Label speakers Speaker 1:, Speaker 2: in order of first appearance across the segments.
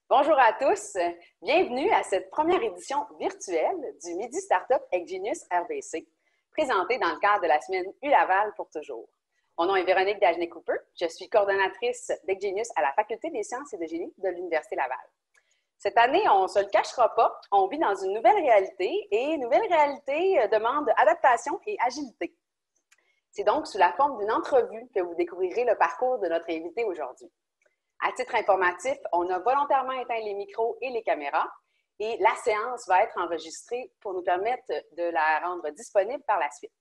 Speaker 1: Bonjour à tous, bienvenue à cette première édition virtuelle du Midi Startup avec Genius RBC, présentée dans le cadre de la semaine U-Laval pour toujours. Mon nom est Véronique Dagenet-Cooper, je suis coordonnatrice d'EcGenius à la Faculté des sciences et de génie de l'Université Laval. Cette année, on ne se le cachera pas, on vit dans une nouvelle réalité et une nouvelle réalité demande adaptation et agilité. C'est donc sous la forme d'une entrevue que vous découvrirez le parcours de notre invité aujourd'hui. À titre informatif, on a volontairement éteint les micros et les caméras et la séance va être enregistrée pour nous permettre de la rendre disponible par la suite.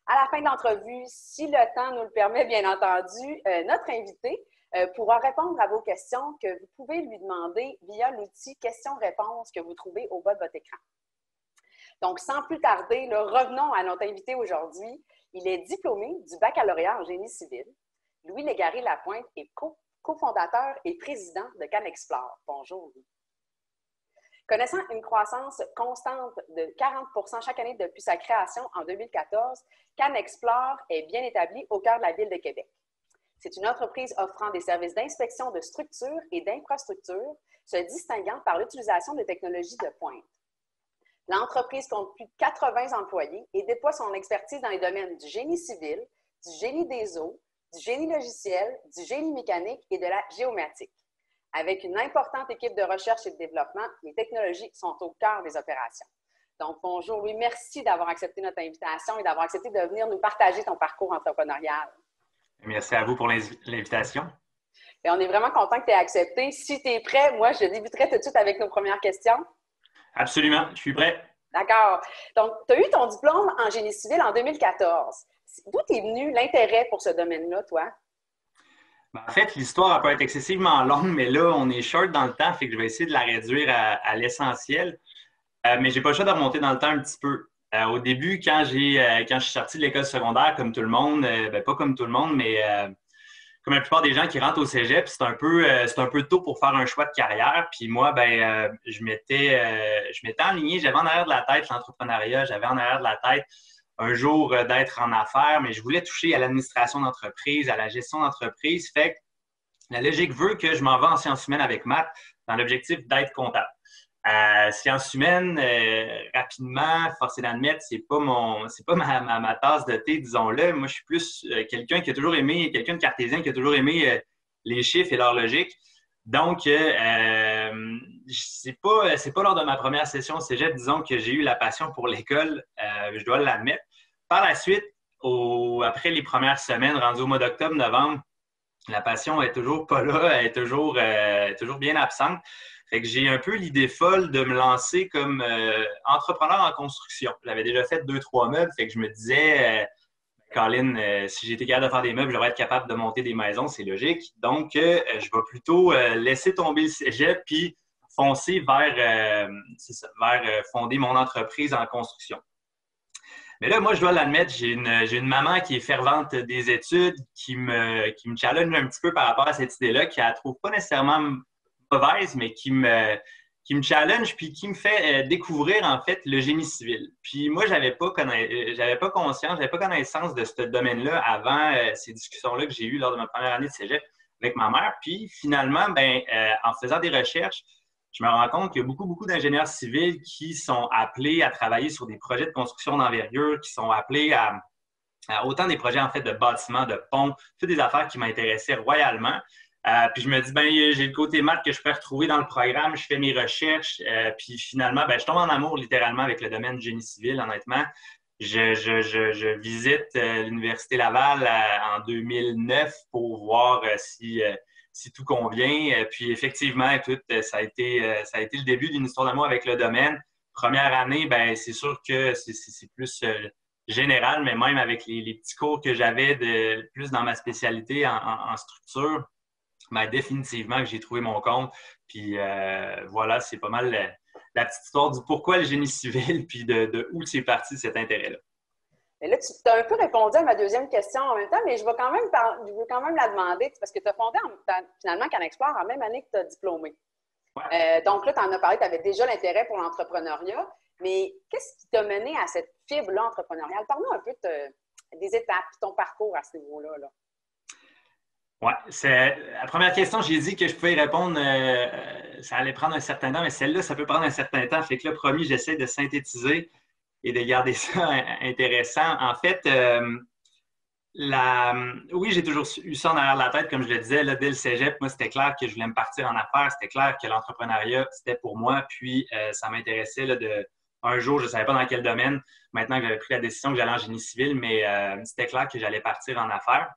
Speaker 1: À la fin de l'entrevue, si le temps nous le permet, bien entendu, notre invité pourra répondre à vos questions que vous pouvez lui demander via l'outil questions-réponses que vous trouvez au bas de votre écran. Donc, sans plus tarder, revenons à notre invité aujourd'hui. Il est diplômé du baccalauréat en génie civil. Louis Légaré-Lapointe est cofondateur et président de CanExplore. Bonjour. Connaissant une croissance constante de 40 % chaque année depuis sa création en 2014, CanExplore est bien établi au cœur de la ville de Québec. C'est une entreprise offrant des services d'inspection de structures et d'infrastructures, se distinguant par l'utilisation de technologies de pointe. L'entreprise compte plus de 80 employés et déploie son expertise dans les domaines du génie civil, du génie des eaux, du génie logiciel, du génie mécanique et de la géomatique. Avec une importante équipe de recherche et de développement, les technologies sont au cœur des opérations. Donc, bonjour Louis, merci d'avoir accepté notre invitation et d'avoir accepté de venir nous partager ton parcours entrepreneurial.
Speaker 2: Merci à vous pour l'invitation.
Speaker 1: Et on est vraiment content que tu aies accepté. Si tu es prêt, moi, je débuterai tout de suite avec nos premières questions.
Speaker 2: Absolument, je suis prêt.
Speaker 1: D'accord. Donc, tu as eu ton diplôme en génie civil en 2014. D'où est venu l'intérêt pour ce domaine-là, toi?
Speaker 2: En fait, l'histoire peut être excessivement longue, mais là, on est short dans le temps, fait que je vais essayer de la réduire à l'essentiel. Mais j'ai pas le choix de remonter dans le temps un petit peu. Au début, quand je suis sorti de l'école secondaire, comme tout le monde, pas comme tout le monde, mais comme la plupart des gens qui rentrent au cégep, c'est un peu tôt pour faire un choix de carrière. Puis moi, je m'étais enligné, j'avais en arrière de la tête l'entrepreneuriat, j'avais en arrière de la tête un jour d'être en affaires, mais je voulais toucher à l'administration d'entreprise, à la gestion d'entreprise. Fait que la logique veut que je m'en vais en sciences humaines avec maths dans l'objectif d'être comptable. Sciences humaines, rapidement, forcé d'admettre, c'est pas ma tasse de thé, disons-le. Moi, je suis plus quelqu'un de cartésien qui a toujours aimé les chiffres et leur logique. Donc, c'est pas lors de ma première session au cégep, disons, que j'ai eu la passion pour l'école, je dois l'admettre. Par la suite, après les premières semaines, rendues au mois d'octobre, novembre, la passion est toujours pas là, elle est toujours bien absente. Fait que j'ai un peu l'idée folle de me lancer comme entrepreneur en construction. J'avais déjà fait 2-3 meubles, fait que je me disais, Colin, si j'étais capable de faire des meubles, j'aurais été capable de monter des maisons, c'est logique. Donc, je vais plutôt laisser tomber le cégep puis foncer vers fonder mon entreprise en construction. Mais là, moi, je dois l'admettre, j'ai une maman qui est fervente des études, qui me challenge un petit peu par rapport à cette idée-là, qui ne la trouve pas nécessairement mauvaise, mais qui me challenge puis qui me fait découvrir, en fait, le génie civil. Puis moi, j'avais pas connaissance de ce domaine-là avant ces discussions-là que j'ai eues lors de ma première année de cégep avec ma mère. Puis finalement, en faisant des recherches, je me rends compte qu'il y a beaucoup d'ingénieurs civils qui sont appelés à travailler sur des projets de construction d'envergure, qui sont appelés à autant des projets en fait de bâtiments, de ponts, toutes des affaires qui m'intéressaient royalement. Puis je me dis, j'ai le côté maths que je peux retrouver dans le programme, je fais mes recherches, puis finalement, je tombe en amour littéralement avec le domaine du génie civil, honnêtement. Je visite l'Université Laval en 2009 pour voir si tout convient. Puis effectivement, écoute, ça a été le début d'une histoire d'amour avec le domaine. Première année, c'est sûr que c'est plus général, mais même avec les petits cours que j'avais plus dans ma spécialité en structure, définitivement que j'ai trouvé mon compte. Puis voilà, c'est pas mal la petite histoire du pourquoi le génie civil, puis de où c'est parti cet intérêt-là.
Speaker 1: Mais là, tu as un peu répondu à ma deuxième question en même temps, mais je veux quand même la demander, parce que tu as fondé finalement CanExplore en même année que tu as diplômé.
Speaker 2: Ouais.
Speaker 1: Donc là, tu en as parlé, tu avais déjà l'intérêt pour l'entrepreneuriat, mais qu'est-ce qui t'a mené à cette fibre-là entrepreneuriale? Parle-nous un peu des étapes, ton parcours à ce niveau-là.
Speaker 2: Ouais, c'est la première question, j'ai dit que je pouvais y répondre ça allait prendre un certain temps, mais celle-là, ça peut prendre un certain temps. Fait que là, promis, j'essaie de synthétiser et de garder ça intéressant. En fait, oui, j'ai toujours eu ça en arrière de la tête, comme je le disais, là, dès le cégep, moi, c'était clair que je voulais me partir en affaires, c'était clair que l'entrepreneuriat, c'était pour moi, puis ça m'intéressait là, un jour, je ne savais pas dans quel domaine, maintenant que j'avais pris la décision que j'allais en génie civil, mais c'était clair que j'allais partir en affaires.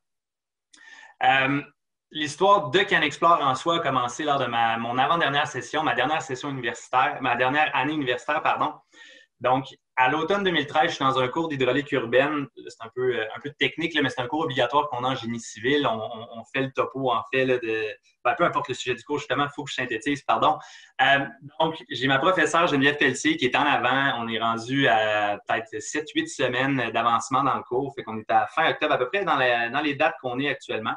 Speaker 2: L'histoire de CanExplore en soi a commencé lors de mon avant-dernière session, ma dernière session universitaire, ma dernière année universitaire, pardon. Donc, à l'automne 2013, je suis dans un cours d'hydraulique urbaine. C'est un peu technique, là, mais c'est un cours obligatoire qu'on a en génie civil. On fait le topo, en fait, là, peu importe le sujet du cours, justement, il faut que je synthétise, pardon. Donc, j'ai ma professeure Geneviève Pelletier qui est en avant. On est rendu à peut-être 7-8 semaines d'avancement dans le cours. Fait qu'on est à fin octobre, à peu près dans les dates qu'on est actuellement.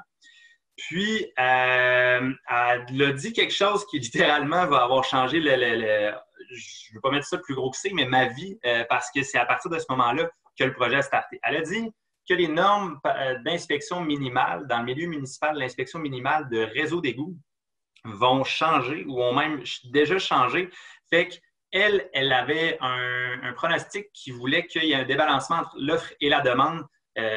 Speaker 2: Puis, elle a dit quelque chose qui littéralement va avoir changé je ne veux pas mettre ça plus gros que c'est, mais ma vie, parce que c'est à partir de ce moment-là que le projet a starté. Elle a dit que les normes d'inspection minimale, dans le milieu municipal, l'inspection minimale de réseau d'égouts vont changer ou ont même déjà changé. Fait qu'elle, elle avait un pronostic qui voulait qu'il y ait un débalancement entre l'offre et la demande.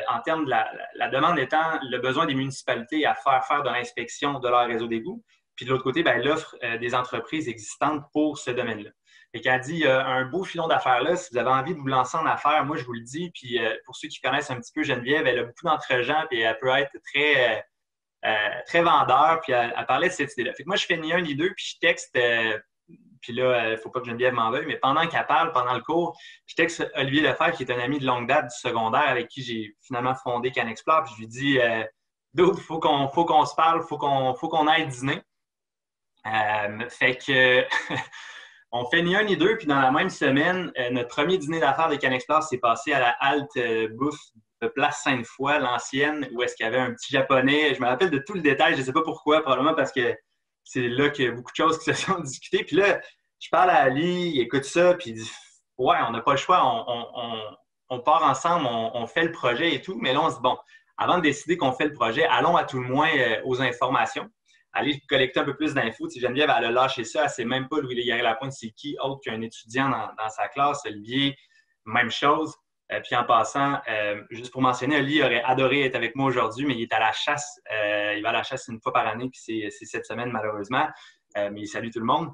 Speaker 2: En termes de la demande étant le besoin des municipalités à faire de l'inspection de leur réseau d'égouts, puis de l'autre côté, l'offre des entreprises existantes pour ce domaine-là. Et qu'elle dit, un beau filon d'affaires là, si vous avez envie de vous lancer en affaires, moi je vous le dis, puis pour ceux qui connaissent un petit peu Geneviève, elle a beaucoup d'entre-gens, puis elle peut être très vendeur, puis elle parlait de cette idée-là. Fait que moi, je fais ni un ni deux, puis je texte, puis là, il ne faut pas que Geneviève m'en veuille, mais pendant qu'elle parle, pendant le cours, je texte Olivier Lefebvre, qui est un ami de longue date du secondaire, avec qui j'ai finalement fondé CanExplore, puis je lui dis, Dude, il faut qu'on se parle, faut qu'on aille dîner. Fait que on fait ni un ni deux, puis dans la même semaine, notre premier dîner d'affaires de CanExplore s'est passé à la halte bouffe de Place Sainte-Foy, l'ancienne, où est-ce qu'il y avait un petit Japonais. Je me rappelle de tout le détail, je ne sais pas pourquoi, probablement parce que c'est là qu'il y a beaucoup de choses qui se sont discutées. Puis là, je parle à Ali, il écoute ça, puis il dit « Ouais, on n'a pas le choix, on part ensemble, on fait le projet et tout. » Mais là, on se dit « Bon, avant de décider qu'on fait le projet, allons à tout le moins aux informations. » Aller collecter un peu plus d'infos. Geneviève, elle a lâché ça. Elle ne sait même pas Louis-Légaré-Lapointe, c'est qui autre qu'un étudiant dans sa classe. Olivier, même chose. Puis en passant, juste pour mentionner, Oli aurait adoré être avec moi aujourd'hui, mais il est à la chasse. Il va à la chasse une fois par année, puis c'est cette semaine malheureusement. Mais il salue tout le monde.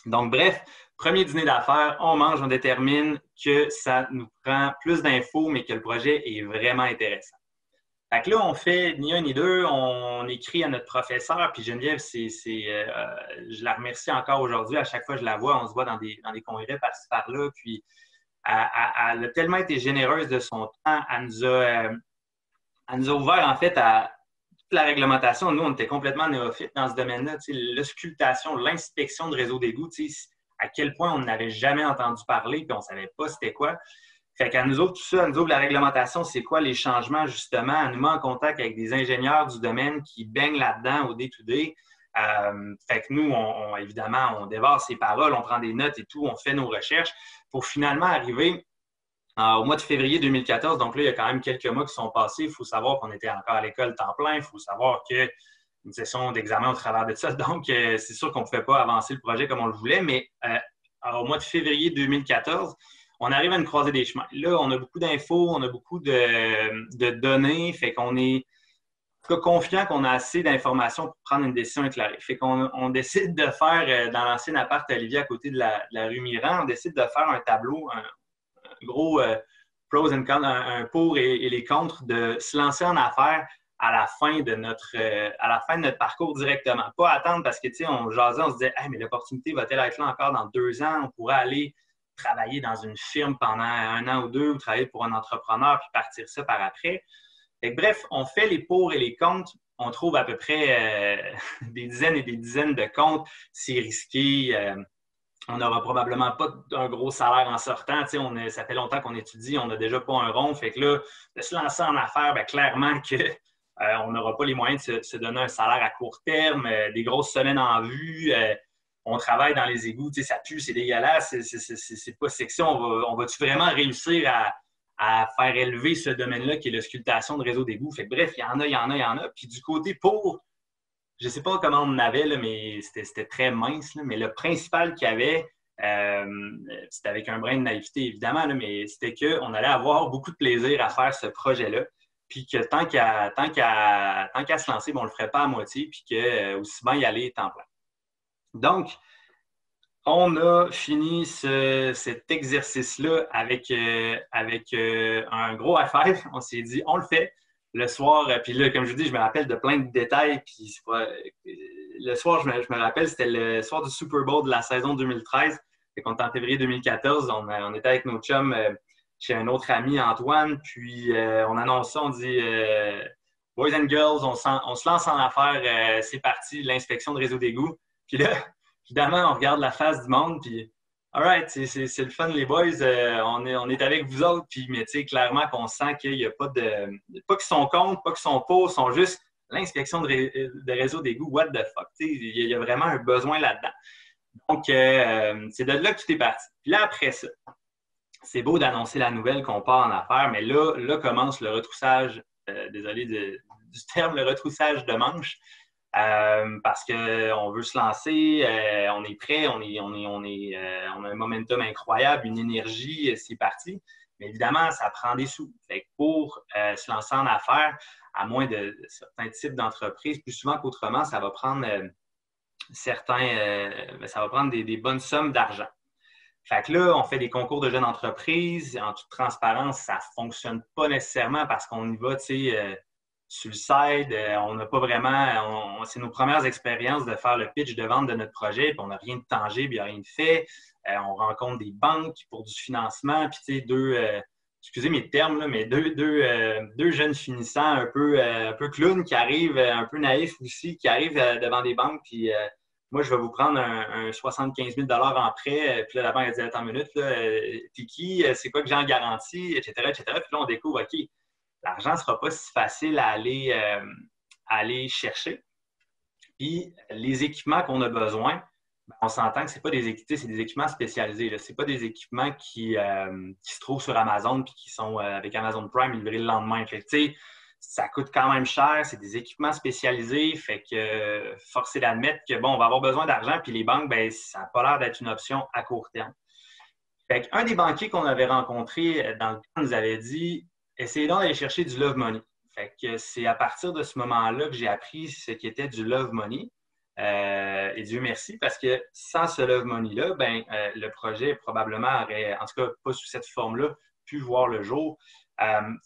Speaker 2: Donc bref, premier dîner d'affaires, on mange, on détermine que ça nous prend plus d'infos, mais que le projet est vraiment intéressant. Fait que là, on fait ni un ni deux, on écrit à notre professeur, puis Geneviève, je la remercie encore aujourd'hui. À chaque fois que je la vois, on se voit dans des congrès par-ci par-là, puis elle a tellement été généreuse de son temps. Elle nous a ouvert, en fait, à toute la réglementation. Nous, on était complètement néophytes dans ce domaine-là. L'auscultation, l'inspection de réseau d'égouts, à quel point on n'avait jamais entendu parler, puis on ne savait pas c'était quoi. Fait qu'à nous autres, tout ça, à nous autres, la réglementation, c'est quoi les changements, justement? Elle nous met en contact avec des ingénieurs du domaine qui baignent là-dedans au day-to-day. Fait que nous, évidemment, on dévore ces paroles, on prend des notes et tout, on fait nos recherches pour finalement arriver au mois de février 2014. Donc là, il y a quand même quelques mois qui sont passés. Il faut savoir qu'on était encore à l'école temps plein. Il faut savoir qu'il une session d'examen au travers de ça. Donc, c'est sûr qu'on ne pouvait pas avancer le projet comme on le voulait, mais au mois de février 2014, on arrive à une croisée des chemins. Là, on a beaucoup d'infos, on a beaucoup de données, fait qu'on est confiant qu'on a assez d'informations pour prendre une décision éclairée. Fait qu'on décide de faire, dans l'ancien appart Olivier à côté de la rue Miran, on décide de faire un tableau, un gros pros and cons, un pour et les contre, de se lancer en affaires à la fin de notre parcours directement. Pas attendre parce que, tu sais, on jasait, on se disait, hey, mais l'opportunité va-t-elle être là encore dans 2 ans? On pourrait aller travailler dans une firme pendant 1 an ou 2 ou travailler pour un entrepreneur puis partir ça par après. Fait que, bref, on fait les pour et les contre. On trouve à peu près des dizaines et des dizaines de comptes. C'est risqué. On n'aura probablement pas un gros salaire en sortant. Ça fait longtemps qu'on étudie. On n'a déjà pas un rond. Fait que là, de se lancer en affaires, clairement que on n'aura pas les moyens de se donner un salaire à court terme, des grosses semaines en vue. On travaille dans les égouts, ça pue, c'est dégueulasse, c'est pas sexy. On va-tu vraiment réussir à faire élever ce domaine-là qui est l'auscultation de réseau d'égouts? Fait que bref, il y en a. Puis du côté pour, je ne sais pas comment on en avait, là, mais c'était très mince. Là, mais le principal qu'il y avait, c'était avec un brin de naïveté, évidemment, là, mais c'était qu'on allait avoir beaucoup de plaisir à faire ce projet-là. Puis que tant qu'à se lancer, on ne le ferait pas à moitié, puis que aussi bien y aller temps plein. Donc, on a fini cet exercice-là avec un gros high five. On s'est dit, on le fait. Le soir, puis là, comme je vous dis, je me rappelle de plein de détails. Puis le soir, je me rappelle, c'était le soir du Super Bowl de la saison 2013. Fait qu'on était en février 2014. On était avec nos chums chez un autre ami, Antoine. Puis on annonce ça, on dit Boys and girls, on se lance en affaires. C'est parti, l'inspection de réseau d'égout. Puis là, évidemment, on regarde la face du monde, puis all right, c'est le fun, les boys, on est avec vous autres, puis mais tu sais, clairement qu'on sent qu'il n'y a pas pas qu'ils sont contre, pas qu'ils sont pour, ils sont juste l'inspection de réseau d'égout, what the fuck, tu sais, il y a vraiment un besoin là-dedans. Donc, c'est de là que tout est parti. Puis là, après ça, c'est beau d'annoncer la nouvelle qu'on part en affaires, mais là commence le retroussage, désolé du terme, le retroussage de manches. Parce qu'on veut se lancer, on est prêt, on a un momentum incroyable, une énergie, c'est parti. Mais évidemment, ça prend des sous. Fait que pour se lancer en affaires, à moins de certains types d'entreprises, plus souvent qu'autrement, ça va prendre des bonnes sommes d'argent. Fait que là, on fait des concours de jeunes entreprises. En toute transparence, ça ne fonctionne pas nécessairement parce qu'on y va, tu sais, sur le side, on n'a pas vraiment... c'est nos premières expériences de faire le pitch de vente de notre projet, puis on n'a rien de tangible, il n'y a rien de fait. On rencontre des banques pour du financement, puis tu sais, excusez mes termes, là, mais deux jeunes finissants un peu clowns qui arrivent, un peu naïfs aussi, qui arrivent devant des banques, puis moi, je vais vous prendre un 75 000 en prêt, puis là, la banque a dit « Attends une minute, t'es qui? C'est quoi que j'ai en garantie? » etc., etc. Puis là, on découvre « OK, l'argent ne sera pas si facile à aller chercher. » Puis les équipements qu'on a besoin, on s'entend que ce n'est pas des équipements, c'est des équipements spécialisés. Ce n'est pas des équipements qui se trouvent sur Amazon puis qui sont avec Amazon Prime livrés le lendemain. Fait que, ça coûte quand même cher, c'est des équipements spécialisés, fait que force est d'admettre que bon, on va avoir besoin d'argent, puis les banques, ben, ça n'a pas l'air d'être une option à court terme. Fait qu'un des banquiers qu'on avait rencontré dans le temps nous avait dit essayez donc d'aller chercher du love money. Fait que c'est à partir de ce moment-là que j'ai appris ce qu'était du love money. Et Dieu merci, parce que sans ce love money-là, ben, le projet probablement aurait, en tout cas pas sous cette forme-là, pu voir le jour.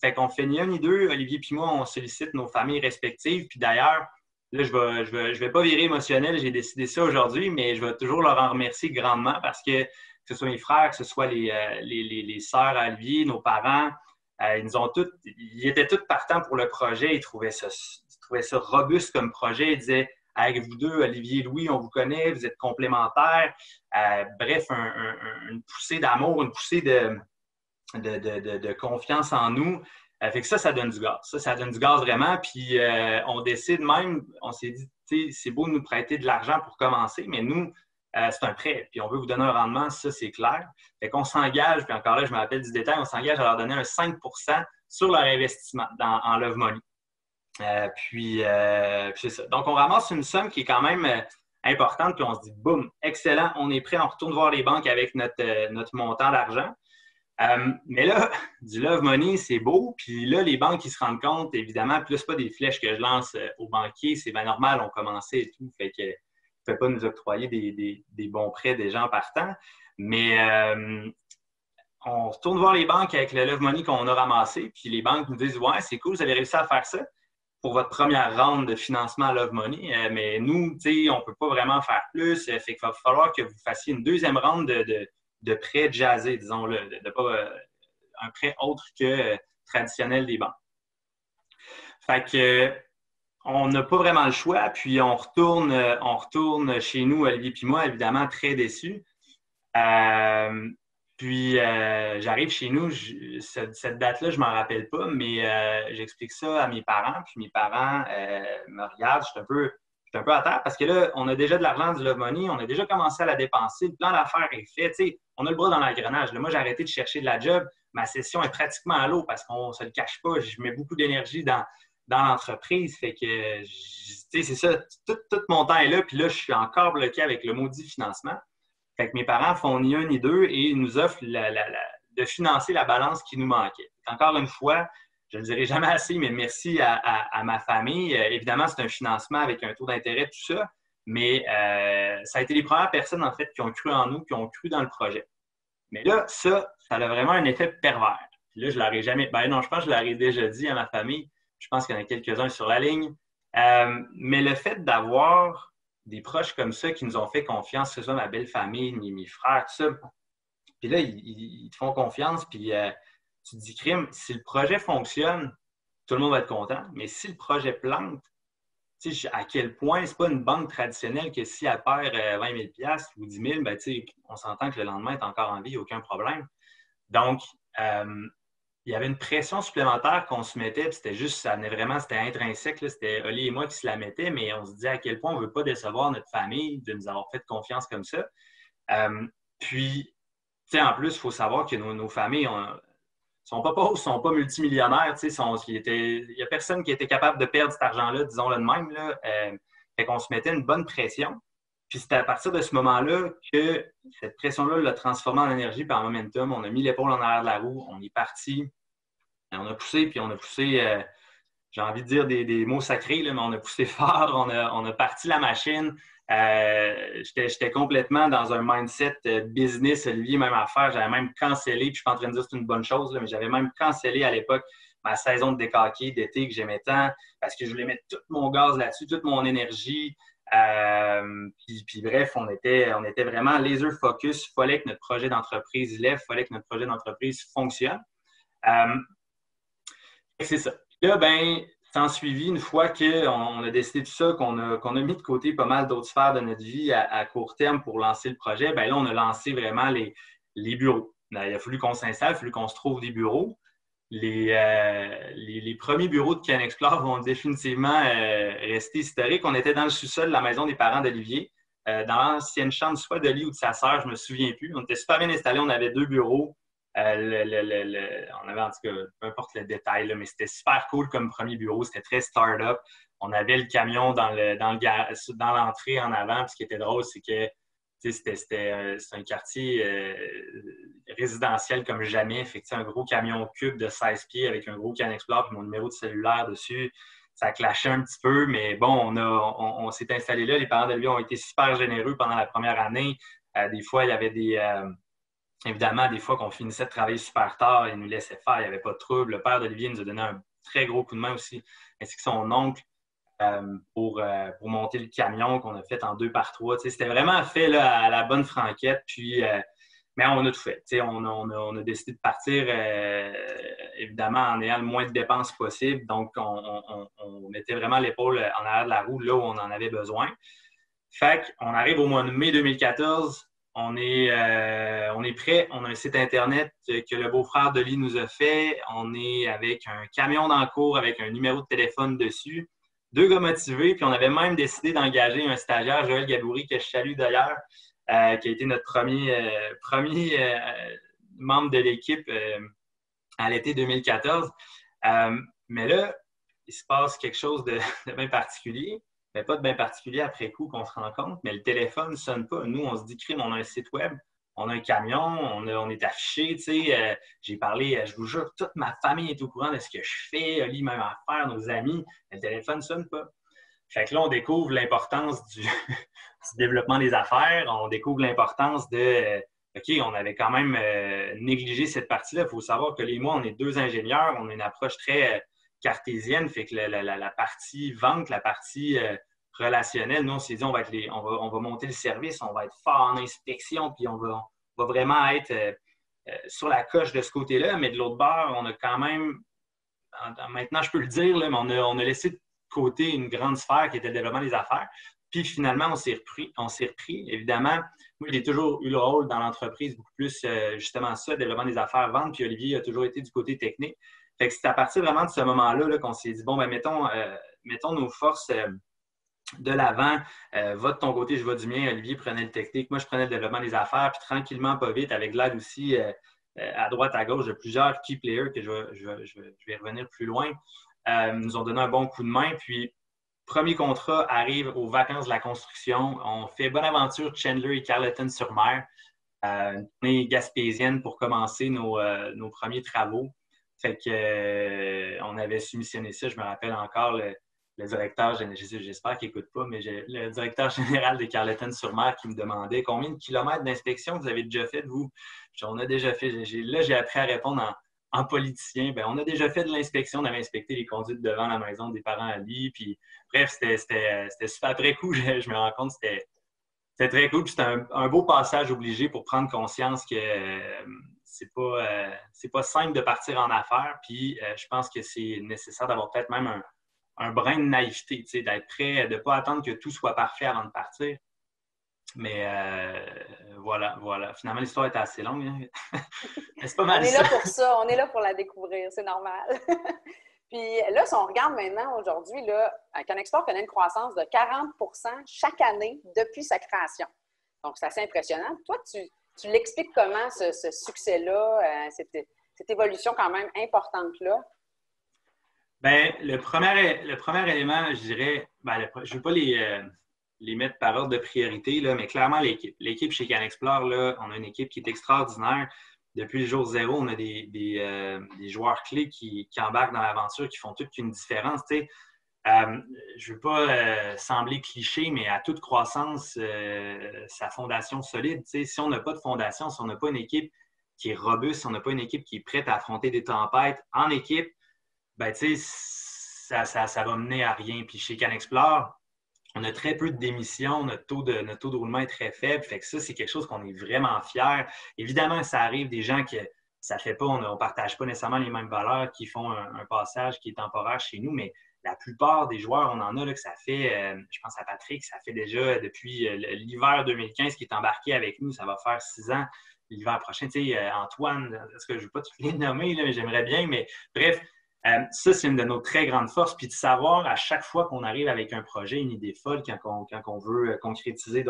Speaker 2: Fait qu'on fait ni un ni deux. Olivier et moi, on sollicite nos familles respectives. Puis d'ailleurs, là, je vais pas virer émotionnel, j'ai décidé ça aujourd'hui, mais je vais toujours leur en remercier grandement parce que ce soit mes frères, que ce soit les sœurs à Olivier, nos parents, ils étaient tous partants pour le projet. Ils trouvaient ça robuste comme projet. Ils disaient avec vous deux, Olivier et Louis, on vous connaît, vous êtes complémentaires. Bref, une poussée d'amour, une poussée de confiance en nous. Fait que ça donne du gaz. Ça donne du gaz vraiment. Puis on décide même, on s'est dit, c'est beau de nous prêter de l'argent pour commencer, mais nous, c'est un prêt. Puis on veut vous donner un rendement, ça, c'est clair. Fait qu'on s'engage, puis encore là, je me rappelle du détail, on s'engage à leur donner un 5 sur leur investissement en Love Money. Puis c'est ça. Donc, on ramasse une somme qui est quand même importante, puis on se dit, boum, excellent, on est prêt, on retourne voir les banques avec notre montant d'argent. Mais là, du love money, c'est beau. Puis là, les banques, ils se rendent compte, évidemment, puis là, c'est pas des flèches que je lance aux banquiers, c'est bien normal, on commençait et tout. Fait que ne peut pas nous octroyer des bons prêts des gens partant. Mais on retourne voir les banques avec le love money qu'on a ramassé, puis les banques nous disent ouais, c'est cool, vous avez réussi à faire ça pour votre première ronde de financement à Love Money. Mais nous, tu sais, on ne peut pas vraiment faire plus. Fait qu'il va falloir que vous fassiez une deuxième ronde de prêts jazzés, disons-le, pas un prêt autre que traditionnel des banques. Fait que on n'a pas vraiment le choix, puis on retourne chez nous, Olivier et moi, évidemment, très déçus. Puis, j'arrive chez nous, cette date-là, je ne m'en rappelle pas, mais j'explique ça à mes parents. Puis mes parents me regardent, je suis un peu à terre parce que là, on a déjà de l'argent du Love Money, on a déjà commencé à la dépenser, le plan d'affaires est fait. Tu sais, on a le bras dans l'engrenage. Moi, j'ai arrêté de chercher de la job. Ma session est pratiquement à l'eau parce qu'on ne se le cache pas. Je mets beaucoup d'énergie dans dans l'entreprise. Fait que, tu sais, c'est ça, tout mon temps est là, puis là, je suis encore bloqué avec le maudit financement. Fait que mes parents font ni un ni deux et ils nous offrent de financer la balance qui nous manquait. Encore une fois, je ne le dirai jamais assez, mais merci à ma famille. Évidemment, c'est un financement avec un taux d'intérêt, tout ça, mais ça a été les premières personnes, en fait, qui ont cru en nous, qui ont cru dans le projet. Mais là, ça a vraiment un effet pervers. Puis là, je ne l'aurais jamais... Ben non, je pense que je l'aurais déjà dit à ma famille. Je pense qu'il y en a quelques-uns sur la ligne. Mais le fait d'avoir des proches comme ça qui nous ont fait confiance, que ce soit ma belle famille, mes frères, tout ça, puis là, ils te font confiance, puis tu te dis, crime, si le projet fonctionne, tout le monde va être content. Mais si le projet plante, tu sais, à quel point c'est pas une banque traditionnelle que si elle perd 20 000 $ ou 10 000, ben, tu sais, on s'entend que le lendemain, tu es encore en vie, aucun problème. Donc, il y avait une pression supplémentaire qu'on se mettait, puis c'était juste, ça venait vraiment, c'était intrinsèque, là, c'était Oli et moi qui se la mettaient, mais on se disait à quel point on ne veut pas décevoir notre famille de nous avoir fait confiance comme ça. Puis, tu sais, en plus, il faut savoir que nos familles sont pas pauvres, sont pas multimillionnaires, tu sais, il n'y a personne qui était capable de perdre cet argent-là, disons-le de même, là. Fait qu'on se mettait une bonne pression. Puis c'était à partir de ce moment-là que cette pression-là l'a transformée en énergie puis en momentum. On a mis l'épaule en arrière de la roue, on est parti, on a poussé, puis on a poussé, j'ai envie de dire des mots sacrés, là, mais on a poussé fort, on a parti la machine. J'étais complètement dans un mindset business, Olivier, même affaire. J'avais même cancellé, puis je suis pas en train de dire que c'est une bonne chose, là, mais j'avais même cancellé à l'époque ma saison de décaqué d'été que j'aimais tant parce que je voulais mettre tout mon gaz là-dessus, toute mon énergie. Puis bref, on était vraiment laser focus. Il fallait que notre projet d'entreprise lève, il fallait que notre projet d'entreprise fonctionne. C'est ça. Là, ben, s'en suivi, une fois qu'on a décidé tout ça, qu'on a mis de côté pas mal d'autres sphères de notre vie à court terme pour lancer le projet, ben là, on a lancé vraiment les bureaux. Il a fallu qu'on s'installe, il a fallu qu'on se trouve des bureaux. Les premiers bureaux de CanExplore vont définitivement rester historiques. On était dans le sous-sol de la maison des parents d'Olivier, dans l'ancienne chambre soit de lit ou de sa sœur, je ne me souviens plus. On était super bien installés, on avait 2 bureaux. On avait en tout cas, peu importe le détail, là, mais c'était super cool comme premier bureau. C'était très start-up. On avait le camion dans l'entrée en avant. Puis ce qui était drôle, c'est que c'était un quartier résidentiel comme jamais. Fait que, un gros camion cube de 16 pieds avec un gros CanExplore et mon numéro de cellulaire dessus. Ça clashait un petit peu, mais bon, on s'est installé là. Les parents de lui ont été super généreux pendant la première année. Des fois, il y avait évidemment, des fois qu'on finissait de travailler super tard, ils nous laissaient faire, il n'y avait pas de trouble. Le père d'Olivier nous a donné un très gros coup de main aussi, ainsi que son oncle pour monter le camion qu'on a fait en 2x3. C'était vraiment fait là, à la bonne franquette. Puis, mais on a tout fait. On a décidé de partir, évidemment, en ayant le moins de dépenses possible. Donc, on mettait vraiment l'épaule en arrière de la roue là où on en avait besoin. Fait qu'on arrive au mois de mai 2014. On est prêt. On a un site Internet que le beau-frère de Lee nous a fait. On est avec un camion dans le cours avec un numéro de téléphone dessus. 2 gars motivés. Puis on avait même décidé d'engager un stagiaire, Joël Gaboury, que je salue d'ailleurs, qui a été notre premier membre de l'équipe à l'été 2014. Mais là, il se passe quelque chose de bien particulier. Mais pas de bien particulier après coup qu'on se rend compte, mais le téléphone ne sonne pas. Nous, on se dit, crime, on a un site web, on a un camion, on est affiché, tu sais. J'ai parlé, je vous jure, toute ma famille est au courant de ce que je fais, Oli, même affaire, nos amis, mais le téléphone ne sonne pas. Fait que là, on découvre l'importance du développement des affaires, on découvre l'importance OK, on avait quand même négligé cette partie-là. Il faut savoir que les mois, on est 2 ingénieurs, on a une approche très cartésienne, fait que la partie vente, la partie relationnelle, nous, on s'est dit, on va monter le service, on va être fort en inspection, puis on va vraiment être sur la coche de ce côté-là, mais de l'autre bord, on a quand même, maintenant je peux le dire, là, mais on a laissé de côté une grande sphère qui était le développement des affaires, puis finalement, on s'est repris. Évidemment, moi, j'ai toujours eu le rôle dans l'entreprise, beaucoup plus justement ça, développement des affaires, vente, puis Olivier a toujours été du côté technique. Fait que c'est à partir vraiment de ce moment-là là, qu'on s'est dit, bon, ben mettons nos forces de l'avant. Va de ton côté, je vais du mien. Olivier prenait le technique, moi, je prenais le développement des affaires. Puis tranquillement, pas vite, avec l'aide aussi à droite, à gauche de plusieurs key players que je vais revenir plus loin. nous ont donné un bon coup de main. Puis, premier contrat arrive aux vacances de la construction. On fait Bonaventure, Chandler et Carleton-sur-Mer, une tournée gaspésienne pour commencer nos premiers travaux. Fait que, on avait soumissionné ça. Je me rappelle encore le directeur, j'espère qu'il n'écoute pas, mais le directeur général de Carleton-sur-Mer qui me demandait combien de kilomètres d'inspection vous avez déjà fait, vous? On a déjà fait. Là, j'ai appris à répondre en politicien. Bien, on a déjà fait de l'inspection. On avait inspecté les conduites devant la maison des parents à lui. Puis, bref, c'était super. Après coup, je me rends compte que c'était très cool. C'était un beau passage obligé pour prendre conscience que c'est pas simple de partir en affaires. Puis, je pense que c'est nécessaire d'avoir peut-être même un brin de naïveté, d'être prêt, de ne pas attendre que tout soit parfait avant de partir. Mais voilà. Finalement, l'histoire était assez longue. Hein? C'est pas mal
Speaker 1: on est là pour ça. On est là pour la découvrir. C'est normal. Puis là, si on regarde maintenant, aujourd'hui, Connexport connaît une croissance de 40 chaque année depuis sa création. Donc, c'est assez impressionnant. Toi, tu l'expliques comment, ce succès-là, cette évolution quand même importante-là?
Speaker 2: Bien, le premier élément, je dirais, je ne veux pas les mettre par ordre de priorité, là, mais clairement, l'équipe. L'équipe chez Canexplore, là, on a une équipe qui est extraordinaire. Depuis le jour zéro, on a des joueurs clés qui embarquent dans l'aventure, qui font toute une différence. Je ne veux pas sembler cliché, mais à toute croissance, sa fondation solide. Si on n'a pas de fondation, si on n'a pas une équipe qui est robuste, si on n'a pas une équipe qui est prête à affronter des tempêtes en équipe, ben, ça va mener à rien. Puis chez Canexplore, on a très peu de démissions, notre taux de roulement est très faible. Fait que ça, c'est quelque chose qu'on est vraiment fiers. Évidemment, ça arrive des gens que ça ne fait pas, on ne partage pas nécessairement les mêmes valeurs, qui font un passage qui est temporaire chez nous, mais la plupart des joueurs, on en a là, que ça fait, je pense à Patrick, ça fait déjà depuis l'hiver 2015 qui est embarqué avec nous, ça va faire 6 ans l'hiver prochain. Antoine, est-ce que je ne veux pas tous les nommer, là, mais j'aimerais bien, mais bref, ça, c'est une de nos très grandes forces. Puis de savoir à chaque fois qu'on arrive avec un projet, une idée folle, quand on veut concrétiser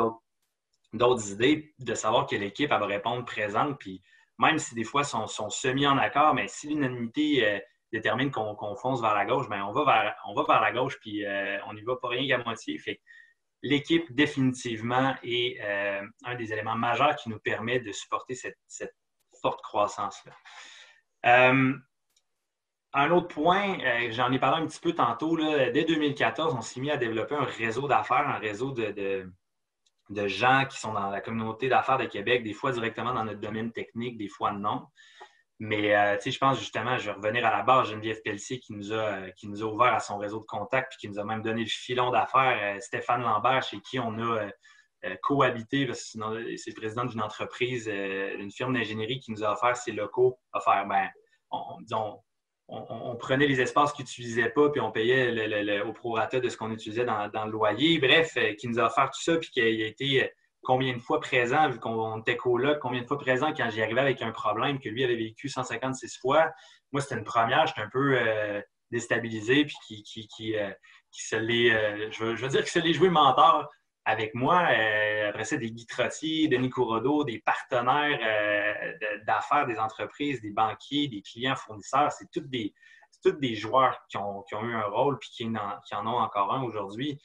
Speaker 2: d'autres idées, de savoir que l'équipe va répondre présente. Puis même si des fois sont semi en accord, mais si l'unanimité détermine qu'on fonce vers la gauche, bien, on va vers la gauche, puis on n'y va pas rien qu'à moitié. Fait que l'équipe, définitivement, est un des éléments majeurs qui nous permet de supporter cette forte croissance-là. Un autre point, j'en ai parlé un petit peu tantôt, là, dès 2014, on s'est mis à développer un réseau d'affaires, un réseau de gens qui sont dans la communauté d'affaires de Québec, des fois directement dans notre domaine technique, des fois non. Mais je pense justement, je vais revenir à la base, Geneviève Pelletier qui nous a ouvert à son réseau de contacts puis qui nous a même donné le filon d'affaires. Stéphane Lambert, chez qui on a cohabité, parce que c'est le président d'une entreprise, d'une firme d'ingénierie qui nous a offert ses locaux, on prenait les espaces qu'ils n'utilisaient pas, puis on payait au prorata de ce qu'on utilisait dans le loyer. Bref, qui nous a offert tout ça, puis qui a été combien de fois présent, vu qu'on était coloc, combien de fois présent quand j'y arrivais avec un problème que lui avait vécu 156 fois. Moi, c'était une première, j'étais un peu déstabilisé, puis qui se l'est, je veux dire, qui se l'est joué mentor avec moi. Après ça, des Guy Trottier, Denis Couraudeau, des partenaires d'affaires des entreprises, des banquiers, des clients fournisseurs. C'est tous des joueurs qui ont eu un rôle puis qui en ont encore un aujourd'hui,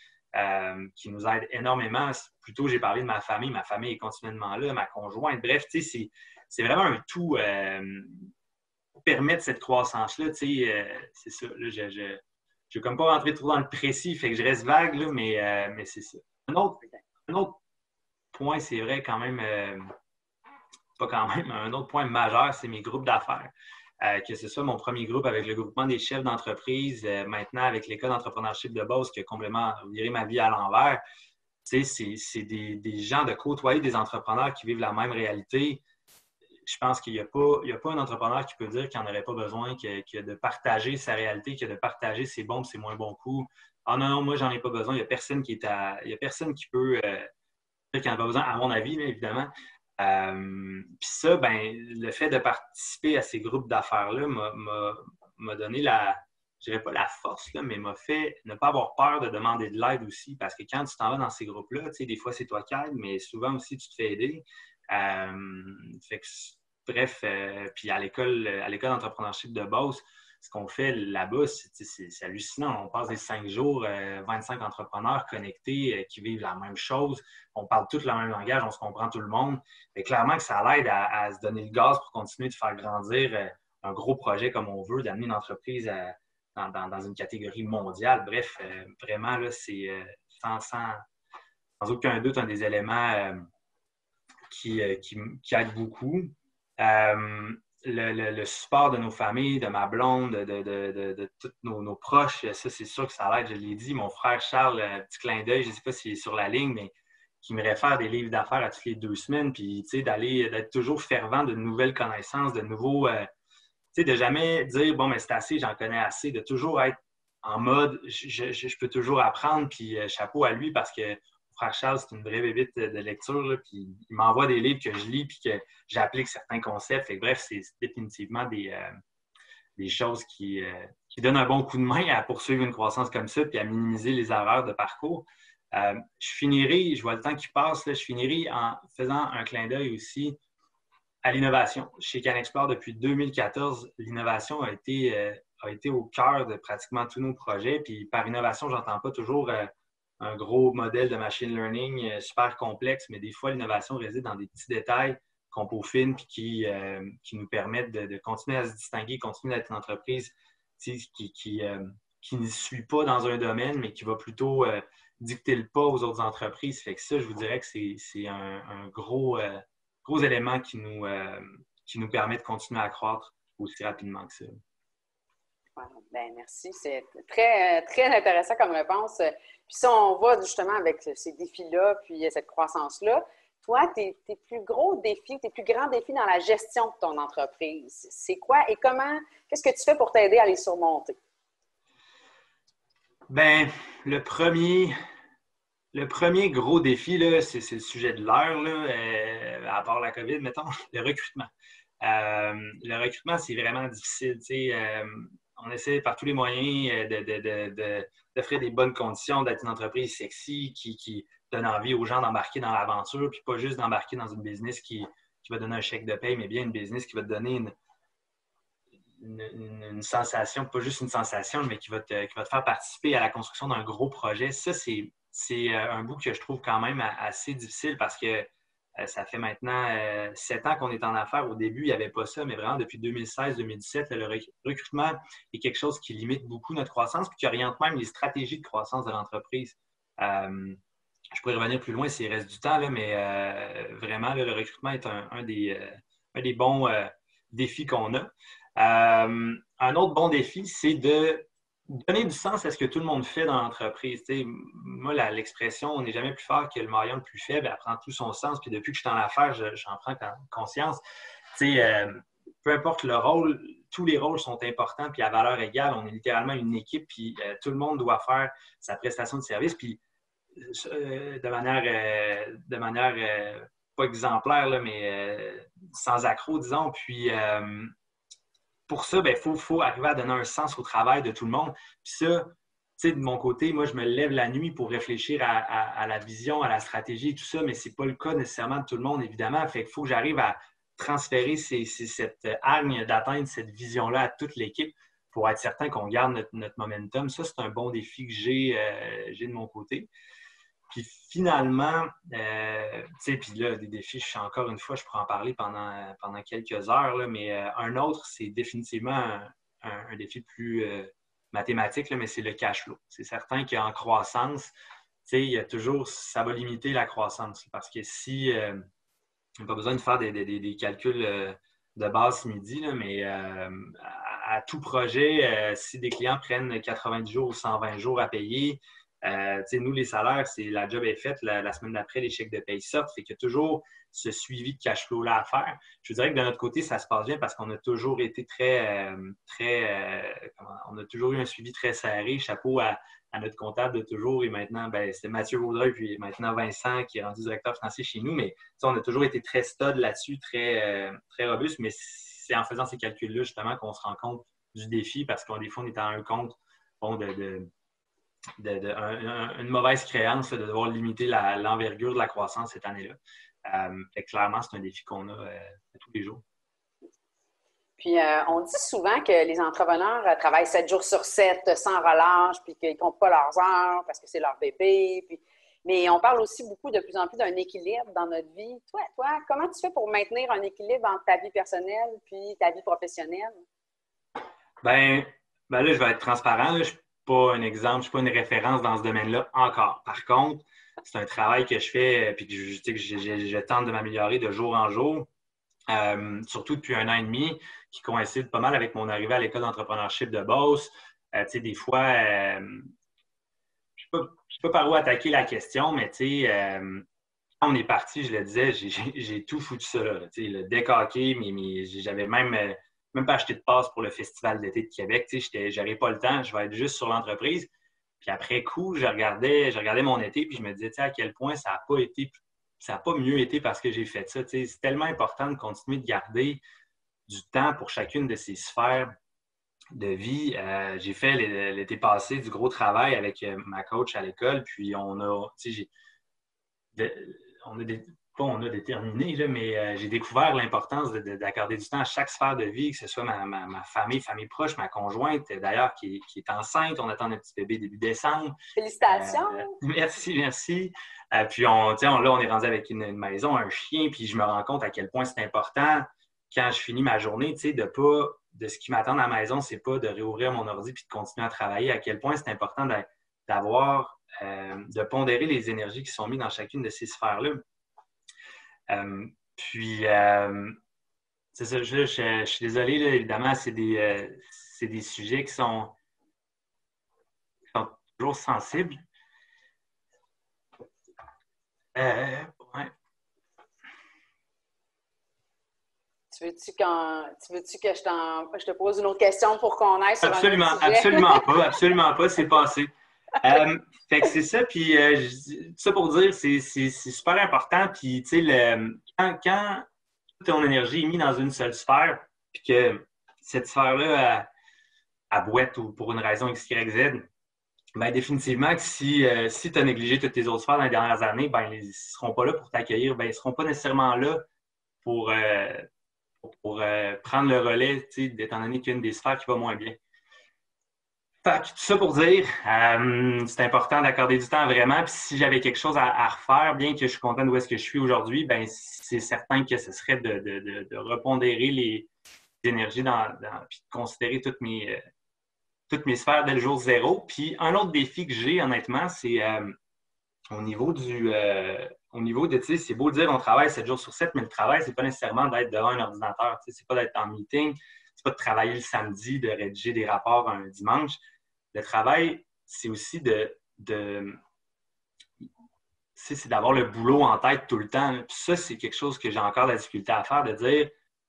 Speaker 2: qui nous aident énormément. Plutôt, j'ai parlé de ma famille. Ma famille est continuellement là, ma conjointe. Bref, c'est vraiment un tout pour permettre cette croissance-là. C'est ça. Là, je ne vais comme pas rentrer trop dans le précis, fait que je reste vague, là, mais c'est ça. Un autre point, c'est vrai, quand même, pas quand même, un autre point majeur, c'est mes groupes d'affaires. Que ce soit mon premier groupe avec le groupement des chefs d'entreprise, maintenant avec l'École d'entrepreneurship de Beauce qui a complètement viré ma vie à l'envers. C'est des gens de côtoyer des entrepreneurs qui vivent la même réalité. Je pense qu'il n'y a pas un entrepreneur qui peut dire qu'il n'en aurait pas besoin, que de partager sa réalité, que de partager ses bons et ses moins bons coups. Ah non, moi, j'en ai pas besoin. Il n'y a personne qui peut, qui en a pas besoin, à mon avis, là, évidemment. Puis ça, ben, le fait de participer à ces groupes d'affaires-là m'a donné je dirais pas la force, là, mais m'a fait ne pas avoir peur de demander de l'aide aussi. Parce que quand tu t'en vas dans ces groupes-là, tu sais, des fois, c'est toi qui aides, mais souvent aussi, tu te fais aider. Fait que, bref, puis à l'école d'entrepreneurship de Beauce, ce qu'on fait là-bas, c'est hallucinant. On passe des 5 jours, 25 entrepreneurs connectés qui vivent la même chose. On parle tous le même langage, on se comprend tout le monde. Mais clairement que ça l'aide à se donner le gaz pour continuer de faire grandir un gros projet comme on veut, d'amener une entreprise dans une catégorie mondiale. Bref, vraiment, là, c'est sans aucun doute un des éléments qui aide beaucoup. Le support de nos familles, de ma blonde, de tous nos proches, ça, c'est sûr que ça l'aide, je l'ai dit. Mon frère Charles, petit clin d'œil, je ne sais pas s'il est sur la ligne, mais qui me réfère des livres d'affaires à toutes les 2 semaines, puis d'être toujours fervent de nouvelles connaissances, de nouveaux... de jamais dire, bon, mais c'est assez, j'en connais assez, de toujours être en mode, je peux toujours apprendre, puis chapeau à lui parce que mon frère Charles, c'est une vraie bébite de lecture, là, puis il m'envoie des livres que je lis, puis que j'applique certains concepts. Fait que, bref, c'est définitivement des choses qui donnent un bon coup de main à poursuivre une croissance comme ça, puis à minimiser les erreurs de parcours. Je vois le temps qui passe, là, je finirai en faisant un clin d'œil aussi à l'innovation. Chez CanExplore, depuis 2014, l'innovation a été au cœur de pratiquement tous nos projets. Puis par innovation, je n'entends pas toujours un gros modèle de machine learning super complexe, mais des fois, l'innovation réside dans des petits détails qu'on peaufine puis qui nous permettent de continuer à se distinguer, continuer d'être une entreprise qui ne suit pas dans un domaine, mais qui va plutôt dicter le pas aux autres entreprises. Fait que ça, je vous dirais que c'est un gros élément qui nous permet de continuer à croître aussi rapidement que ça.
Speaker 1: Wow. Bien, merci. C'est très, très intéressant comme réponse. Puis si on va justement avec ces défis-là, puis cette croissance-là, toi, tes plus gros défis, tes plus grands défis dans la gestion de ton entreprise, c'est quoi et comment, qu'est-ce que tu fais pour t'aider à les surmonter?
Speaker 2: Bien, le premier gros défi, là, c'est le sujet de l'heure, à part la COVID, mettons, le recrutement. Le recrutement, c'est vraiment difficile. On essaie par tous les moyens d'offrir des bonnes conditions, d'être une entreprise sexy qui donne envie aux gens d'embarquer dans l'aventure, puis pas juste d'embarquer dans une business qui va donner un chèque de paye, mais bien une business qui va te donner une sensation, pas juste une sensation, mais qui va te faire participer à la construction d'un gros projet. Ça, c'est un bout que je trouve quand même assez difficile parce que ça fait maintenant 7 ans qu'on est en affaires. Au début, il n'y avait pas ça, mais vraiment depuis 2016-2017, le recrutement est quelque chose qui limite beaucoup notre croissance puis qui oriente même les stratégies de croissance de l'entreprise. Je pourrais revenir plus loin s'il reste du temps, là, mais vraiment, là, le recrutement est un des bons défis qu'on a. Un autre bon défi, c'est de donner du sens à ce que tout le monde fait dans l'entreprise. T'sais, moi, l'expression « on n'est jamais plus fort que le maillon le plus faible », elle prend tout son sens. Puis depuis que je suis en affaires, j'en prends conscience. Peu importe le rôle, tous les rôles sont importants puis à valeur égale. On est littéralement une équipe puis tout le monde doit faire sa prestation de service. Puis de manière pas exemplaire, là, mais sans accroc, disons. Puis pour ça, il faut arriver à donner un sens au travail de tout le monde. Puis ça, de mon côté, moi, je me lève la nuit pour réfléchir à la vision, à la stratégie et tout ça, mais ce n'est pas le cas nécessairement de tout le monde, évidemment. Fait qu'il faut que j'arrive à transférer cette hargne d'atteindre cette vision-là à toute l'équipe pour être certain qu'on garde notre momentum. Ça, c'est un bon défi que j'ai de mon côté. Puis finalement, puis là, des défis, encore une fois, je pourrais en parler pendant quelques heures, là, mais un autre, c'est définitivement un défi plus mathématique, là, mais c'est le cash flow. C'est certain qu'en croissance, il y a toujours, ça va limiter la croissance. Parce que si, on n'a pas besoin de faire des calculs de base ce midi, là, mais à tout projet, si des clients prennent 90 jours ou 120 jours à payer, nous, les salaires, c'est la job est faite. La semaine d'après, les chèques de paye sortent. Fait qu'il y a toujours ce suivi de cash flow-là à faire. Je dirais que de notre côté, ça se passe bien parce qu'on a toujours été on a toujours eu un suivi très serré. Chapeau à notre comptable de toujours. Et maintenant, c'est Mathieu Vaudreuil, puis maintenant Vincent qui est rendu directeur financier chez nous. Mais on a toujours été très stud là-dessus, très robuste. Mais c'est en faisant ces calculs-là, justement, qu'on se rend compte du défi parce qu'on des fois, on est à un compte une mauvaise créance de devoir limiter l'envergure de la croissance cette année-là. Clairement, c'est un défi qu'on a tous les jours.
Speaker 1: Puis, on dit souvent que les entrepreneurs travaillent 7 jours sur 7 sans relâche, puis qu'ils ne comptent pas leurs heures parce que c'est leur bébé. Puis... Mais on parle aussi beaucoup de plus en plus d'un équilibre dans notre vie. Toi, comment tu fais pour maintenir un équilibre entre ta vie personnelle puis ta vie professionnelle?
Speaker 2: Ben, là, je vais être transparent. Là. Je ne suis pas un exemple, je ne suis pas une référence dans ce domaine-là encore. Par contre, c'est un travail que je fais puis que je tente de m'améliorer de jour en jour. Surtout depuis 1 an et demi, qui coïncide pas mal avec mon arrivée à l'école d'entrepreneurship de Beauce. Tu sais, des fois, je ne sais pas par où attaquer la question, mais tu sais, quand on est parti, je le disais, j'ai tout foutu ça là. Tu sais, le décaqué, j'avais même pas acheté de passe pour le Festival d'été de Québec. Tu sais, j'avais pas le temps, je vais être juste sur l'entreprise. Puis après coup, je regardais mon été, puis je me disais, tu sais, à quel point ça n'a pas mieux été parce que j'ai fait ça. Tu sais, c'est tellement important de continuer de garder du temps pour chacune de ces sphères de vie. J'ai fait l'été passé du gros travail avec ma coach à l'école, puis tu sais, on a déterminé, là, mais j'ai découvert l'importance d'accorder du temps à chaque sphère de vie, que ce soit ma famille proche, ma conjointe, d'ailleurs, qui est enceinte. On attend un petit bébé début décembre.
Speaker 1: Félicitations!
Speaker 2: Merci. Puis, là, on est rendu avec une maison, un chien, puis je me rends compte à quel point c'est important, quand je finis ma journée, tu sais, de ce qui m'attend à la maison, c'est pas de réouvrir mon ordi puis de continuer à travailler, à quel point c'est important de pondérer les énergies qui sont mises dans chacune de ces sphères-là. Puis, c'est ça, je suis désolé, là, évidemment, c'est des sujets qui sont toujours sensibles. Ouais.
Speaker 1: Tu veux-tu que je te pose une autre question pour qu'on aille sur un autre
Speaker 2: sujet? Absolument pas, c'est passé. Fait que c'est ça, puis ça pour dire, c'est super important. Puis, tu sais, quand ton énergie est mise dans une seule sphère, puis que cette sphère-là, elle boite ou pour une raison X, Y, Z, bien définitivement que si tu as négligé toutes tes autres sphères dans les dernières années, ben ils ne seront pas là pour t'accueillir, ben ils ne seront pas nécessairement là pour prendre le relais, tu sais, étant donné qu'il y a une des sphères qui va moins bien. Fait que tout ça pour dire, c'est important d'accorder du temps vraiment. Puis si j'avais quelque chose à refaire, bien que je suis content d'où est-ce que je suis aujourd'hui, ben c'est certain que ce serait de repondérer les énergies puis de considérer toutes mes sphères dès le jour zéro. Puis un autre défi que j'ai, honnêtement, c'est au niveau de, tu sais, c'est beau de dire on travaille 7 jours sur 7, mais le travail, c'est pas nécessairement d'être devant un ordinateur. Tu sais, c'est pas d'être en meeting, c'est pas de travailler le samedi, de rédiger des rapports un dimanche. Le travail, c'est aussi c'est d'avoir le boulot en tête tout le temps. Puis ça, c'est quelque chose que j'ai encore de la difficulté à faire, de dire,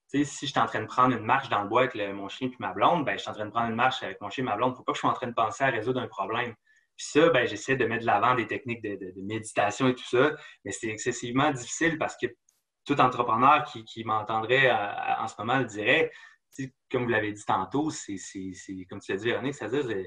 Speaker 2: tu sais, si je suis en train de prendre une marche dans le bois avec mon chien et ma blonde, ben je suis en train de prendre une marche avec mon chien et ma blonde. Il ne faut pas que je sois en train de penser à résoudre un problème. Puis ça, ben, j'essaie de mettre de l'avant des techniques de méditation et tout ça, mais c'est excessivement difficile parce que tout entrepreneur qui m'entendrait en ce moment le dirait, comme vous l'avez dit tantôt, c'est comme tu l'as dit, Véronique, c'est-à-dire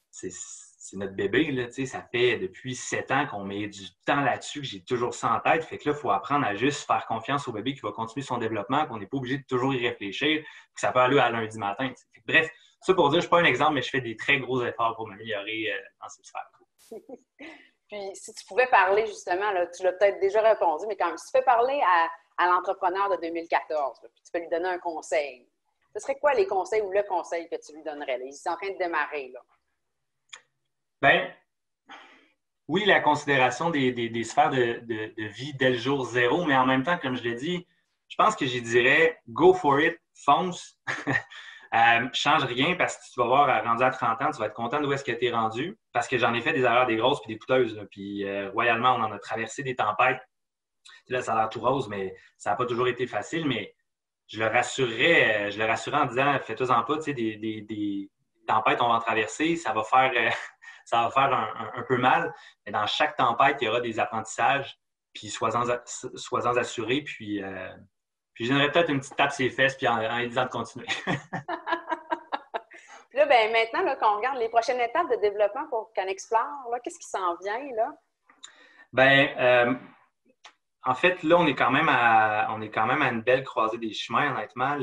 Speaker 2: c'est notre bébé, là, ça fait depuis 7 ans qu'on met du temps là-dessus, que j'ai toujours ça en tête. Fait que là, il faut apprendre à juste faire confiance au bébé qui va continuer son développement, qu'on n'est pas obligé de toujours y réfléchir, que ça peut aller à lundi matin. Fait que, bref, ça pour dire, je ne suis pas un exemple, mais je fais des très gros efforts pour m'améliorer dans cette sphère.
Speaker 1: Puis, si tu pouvais parler justement, là, tu l'as peut-être déjà répondu, mais quand même, si tu fais parler à l'entrepreneur de 2014, là, puis tu peux lui donner un conseil, ce serait quoi les conseils ou le conseil que tu lui donnerais? Là? Il est en train de démarrer, là.
Speaker 2: Bien, oui, la considération des sphères de vie dès le jour zéro, mais en même temps, comme je l'ai dit, je pense que je dirais go for it, fonce. Change rien parce que tu vas voir, rendu à 30 ans, tu vas être content d'où est-ce que tu es rendu parce que j'en ai fait des erreurs, des grosses puis des coûteuses. Là, puis royalement, on en a traversé des tempêtes. Là, ça a l'air tout rose, mais ça n'a pas toujours été facile. Mais je le rassurerais en disant fais-toi-en pas, tu sais, des tempêtes, on va en traverser, ça va faire. Ça va faire un peu mal, mais dans chaque tempête, il y aura des apprentissages, puis sois-en assuré, puis je donnerais peut-être une petite tape sur les fesses, puis en disant de continuer.
Speaker 1: Puis là, ben, maintenant, là, quand on regarde les prochaines étapes de développement pour qu'on explore, là, qu'est-ce qui s'en vient, là?
Speaker 2: Bien, En fait, là, on est quand même à une belle croisée des chemins, honnêtement.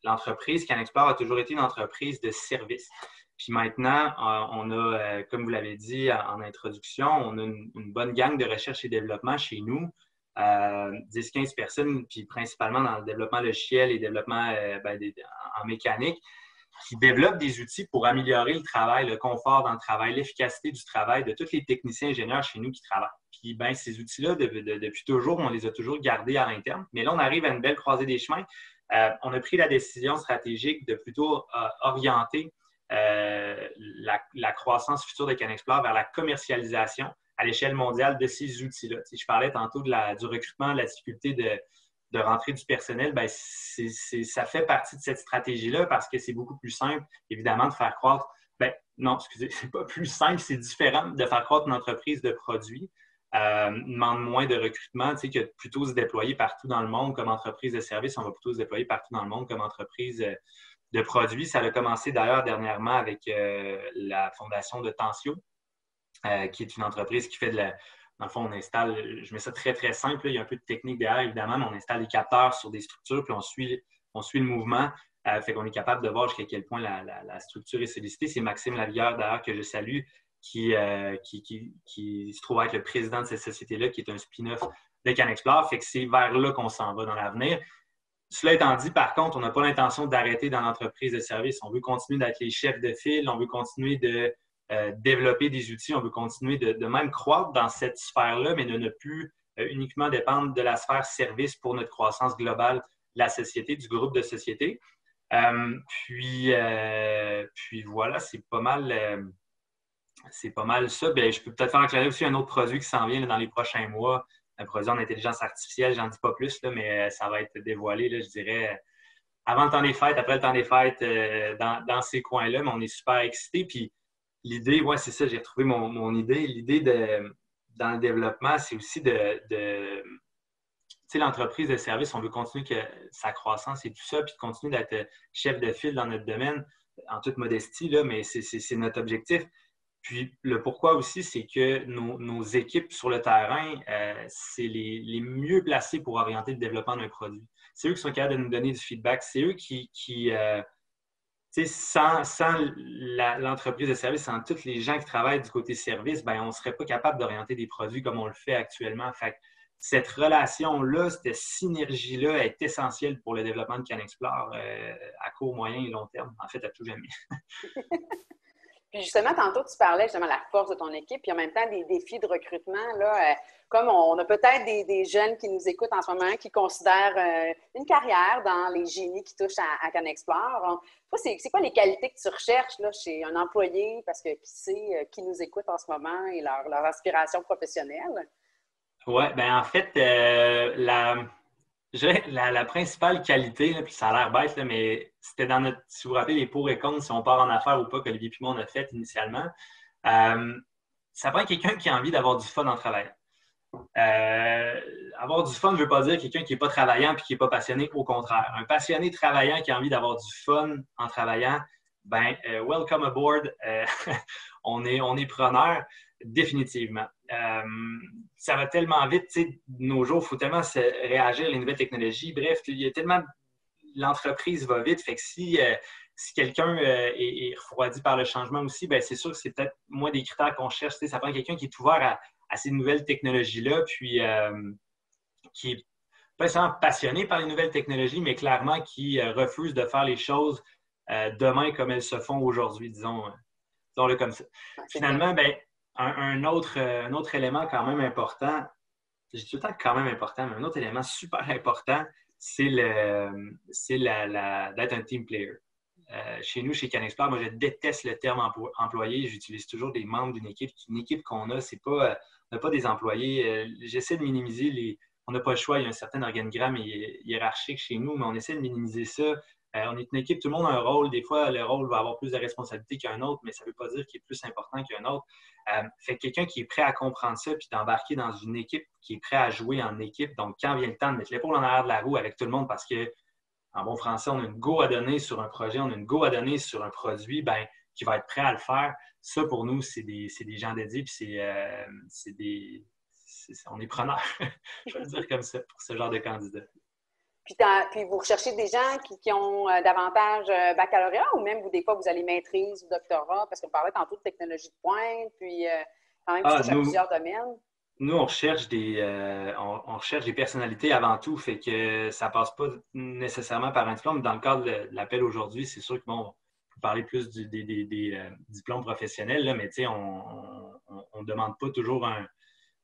Speaker 2: L'entreprise CanExplore a toujours été une entreprise de service. Puis maintenant, on a, comme vous l'avez dit en introduction, on a une bonne gang de recherche et développement chez nous. 10-15 personnes, puis principalement dans le développement logiciel et développement en mécanique, qui développent des outils pour améliorer le travail, le confort dans le travail, l'efficacité du travail de tous les techniciens ingénieurs chez nous qui travaillent. Puis ben, ces outils-là, depuis toujours, on les a toujours gardés à l'interne. Mais là, on arrive à une belle croisée des chemins. On a pris la décision stratégique de plutôt orienter la croissance future de CanExplore vers la commercialisation à l'échelle mondiale de ces outils-là. Je parlais tantôt du recrutement, de la difficulté de rentrer du personnel. Bien, ça fait partie de cette stratégie-là parce que c'est beaucoup plus simple, évidemment, de faire croître. Bien, non, excusez, c'est pas plus simple, c'est différent de faire croître une entreprise de produits. Demande moins de recrutement, que de plutôt se déployer partout dans le monde comme entreprise de service. On va plutôt se déployer partout dans le monde comme entreprise de produits. Ça a commencé d'ailleurs dernièrement avec la fondation de Tensio, qui est une entreprise qui fait dans le fond, on installe, je mets ça très, très simple, là, il y a un peu de technique derrière, évidemment, mais on installe des capteurs sur des structures, puis on suit le mouvement. Fait qu'on est capable de voir jusqu'à quel point la structure est sollicitée. C'est Maxime Lavigueur, d'ailleurs, que je salue, qui se trouve être le président de cette société-là, qui est un spin-off de CanExplore. Fait que c'est vers là qu'on s'en va dans l'avenir. Cela étant dit, par contre, on n'a pas l'intention d'arrêter dans l'entreprise de service. On veut continuer d'être les chefs de file, on veut continuer de développer des outils, on veut continuer de même croître dans cette sphère-là, mais de ne plus uniquement dépendre de la sphère service pour notre croissance globale de la société, du groupe de sociétés. Puis voilà, c'est pas mal ça. Bien, je peux peut-être faire éclairer aussi un autre produit qui s'en vient là, dans les prochains mois, un produit en intelligence artificielle, j'en dis pas plus, là, mais ça va être dévoilé, là, je dirais, avant le temps des fêtes, après le temps des fêtes, dans ces coins-là, mais on est super excités. Puis l'idée, ouais, c'est ça, j'ai retrouvé mon idée. L'idée dans le développement, c'est aussi tu sais, l'entreprise de service, on veut continuer sa croissance et tout ça, puis de continuer d'être chef de file dans notre domaine, en toute modestie, là, mais c'est notre objectif. Puis le pourquoi aussi, c'est que nos équipes sur le terrain, c'est les mieux placés pour orienter le développement d'un produit. C'est eux qui sont capables de nous donner du feedback. C'est eux qui sans l'entreprise de service, sans tous les gens qui travaillent du côté service, ben, on ne serait pas capable d'orienter des produits comme on le fait actuellement. Fait que cette relation-là, cette synergie-là est essentielle pour le développement de CanExplore à court, moyen et long terme. En fait, à tout jamais.
Speaker 1: Puis justement, tantôt, tu parlais justement de la force de ton équipe, puis en même temps des défis de recrutement. Là, comme on a peut-être des jeunes qui nous écoutent en ce moment, qui considèrent une carrière dans les génies qui touchent à CanExplore. Toi, c'est quoi les qualités que tu recherches là, chez un employé, parce que qui sait qui nous écoute en ce moment et leur aspiration professionnelle?
Speaker 2: Oui, bien en fait, la principale qualité, là, puis ça a l'air bête, là, mais c'était dans notre, si vous vous rappelez, les pour et contre, si on part en affaires ou pas, qu'Olivier et moi on a fait initialement. Ça prend quelqu'un qui a envie d'avoir du fun en travaillant. Avoir du fun ne veut pas dire quelqu'un qui n'est pas travaillant et qui n'est pas passionné, au contraire. Un passionné travaillant qui a envie d'avoir du fun en travaillant, ben welcome aboard. On est preneur, définitivement. Ça va tellement vite, tu sais, de nos jours, il faut tellement réagir à les nouvelles technologies. Bref, il y a tellement... L'entreprise va vite, fait que si quelqu'un est refroidi par le changement aussi, ben c'est sûr que c'est peut-être moins des critères qu'on cherche. Tu sais, ça prend quelqu'un qui est ouvert à ces nouvelles technologies-là, puis qui est pas seulement passionné par les nouvelles technologies, mais clairement qui refuse de faire les choses demain comme elles se font aujourd'hui, disons-le comme ça. Finalement, ben, un autre élément quand même important, j'ai tout le temps quand même important, mais un autre élément super important, c'est d'être un team player. Chez nous, chez CanExplore, moi, je déteste le terme employé. J'utilise toujours des membres d'une équipe. Une équipe qu'on a, c'est pas, on n'a pas des employés. J'essaie de minimiser on n'a pas le choix. Il y a un certain organigramme hiérarchique chez nous, mais on essaie de minimiser ça. On est une équipe, tout le monde a un rôle. Des fois, le rôle va avoir plus de responsabilité qu'un autre, mais ça ne veut pas dire qu'il est plus important qu'un autre. Fait que quelqu'un qui est prêt à comprendre ça puis d'embarquer dans une équipe qui est prêt à jouer en équipe. Donc, quand vient le temps de mettre l'épaule en arrière de la roue avec tout le monde parce que en bon français, on a une go à donner sur un projet, on a une go à donner sur un produit, ben, qui va être prêt à le faire. Ça, pour nous, c'est des gens dédiés, puis on est preneur, je vais le dire comme ça, pour ce genre de candidat.
Speaker 1: Puis vous recherchez des gens qui ont davantage baccalauréat ou même des fois vous allez maîtrise ou doctorat, parce qu'on parlait tantôt de technologie de pointe, puis quand même tu touches à plusieurs domaines.
Speaker 2: Nous, on recherche on recherche des personnalités avant tout, fait que ça passe pas nécessairement par un diplôme. Dans le cadre de l'appel aujourd'hui, c'est sûr que bon, on peut parler plus des diplômes professionnels, là, mais on ne demande pas toujours un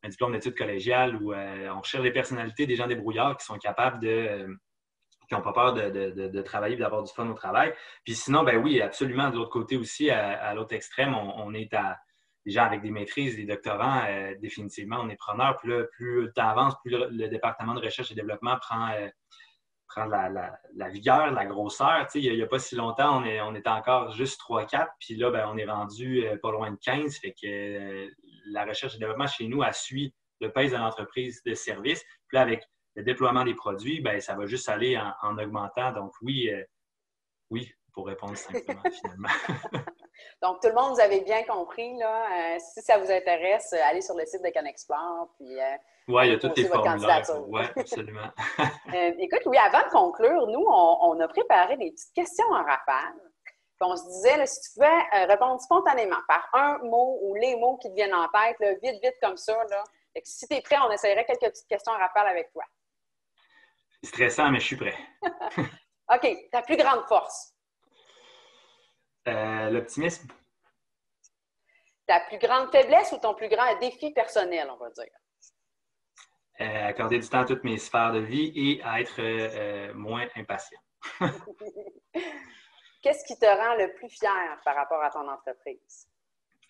Speaker 2: diplôme d'études collégiales ou on cherche des personnalités, des gens débrouillards qui sont capables qui n'ont pas peur de travailler et d'avoir du fun au travail. Puis sinon, ben oui, absolument, de l'autre côté aussi, à l'autre extrême, on est à des gens avec des maîtrises, des doctorants, définitivement, on est preneur. Puis là, plus le temps avance, plus le département de recherche et développement prend la vigueur, la grosseur. Tu sais, il n'y a pas si longtemps, on était encore juste 3-4, puis là, ben, on est rendu pas loin de 15. Fait que la recherche et développement chez nous, elle suit le pèse de l'entreprise de service. Puis là, avec le déploiement des produits, ben, ça va juste aller en augmentant. Donc oui, pour répondre simplement, finalement.
Speaker 1: Donc, tout le monde, vous avez bien compris, là, si ça vous intéresse, allez sur le site de CanExplore, puis
Speaker 2: oui, il y a toutes les formulaires. Oui, absolument.
Speaker 1: Écoute, Louis, avant de conclure, nous, on a préparé des petites questions en rafale. Puis on se disait, là, si tu pouvais répondre spontanément par un mot ou les mots qui te viennent en tête, là, vite, vite comme ça, là. Et que si tu es prêt, on essaierait quelques petites questions en rafale avec toi.
Speaker 2: C'est stressant, mais je suis prêt.
Speaker 1: OK. Ta plus grande force?
Speaker 2: L'optimisme.
Speaker 1: Ta plus grande faiblesse ou ton plus grand défi personnel, on va dire?
Speaker 2: Accorder du temps à toutes mes sphères de vie et à être moins impatient.
Speaker 1: Qu'est-ce qui te rend le plus fier par rapport à ton entreprise?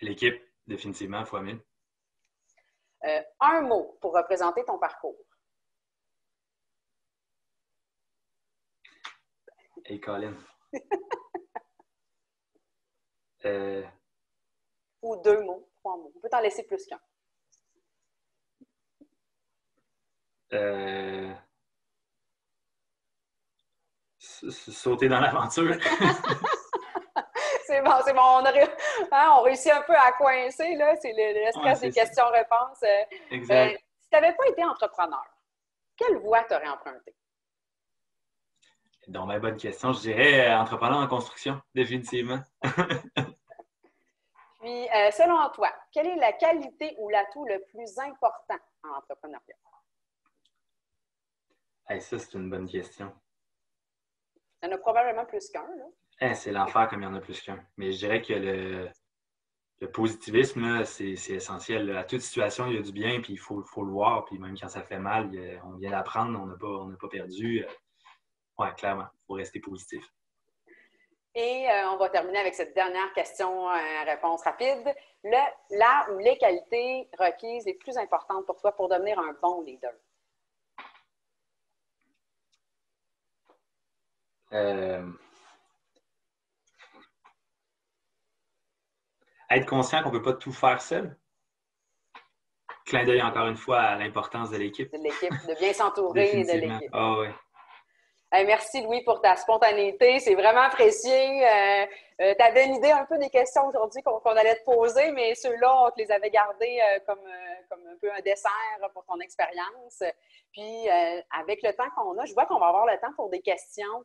Speaker 2: L'équipe, définitivement, fois 1000.
Speaker 1: Un mot pour représenter ton parcours.
Speaker 2: Hey, Colin.
Speaker 1: Ou 2 mots, 3 mots. On peut t'en laisser plus qu'un.
Speaker 2: Sauter dans l'aventure.
Speaker 1: C'est bon. On réussit un peu à coincer, là. C'est le stress des questions-réponses.
Speaker 2: Exact.
Speaker 1: Si tu n'avais pas été entrepreneur, quelle voie tu aurais emprunté?
Speaker 2: Donc, bonne question. Je dirais entrepreneur en construction, définitivement.
Speaker 1: Puis, selon toi, quelle est la qualité ou l'atout le plus important en entrepreneuriat?
Speaker 2: Hey, ça, c'est une bonne question.
Speaker 1: Il y en a probablement plus qu'un, là.
Speaker 2: C'est l'enfer comme il y en a plus qu'un. Mais je dirais que le positivisme, là, c'est essentiel. Là. À toute situation, il y a du bien, puis il faut le voir. Puis même quand ça fait mal, on vient d'apprendre, on n'a pas perdu. Oui, clairement, il faut rester positif.
Speaker 1: Et on va terminer avec cette dernière question-réponse rapide. La ou les qualités requises les plus importantes pour toi pour devenir un bon leader?
Speaker 2: Être conscient qu'on ne peut pas tout faire seul. Clin d'œil encore une fois à l'importance de l'équipe.
Speaker 1: De l'équipe, de bien s'entourer de l'équipe.
Speaker 2: Ah oui.
Speaker 1: Merci, Louis, pour ta spontanéité. C'est vraiment précieux. Tu avais une idée un peu des questions aujourd'hui qu'on allait te poser, mais ceux-là, on te les avait gardés comme un peu un dessert pour ton expérience. Puis, avec le temps qu'on a, je vois qu'on va avoir le temps pour des questions.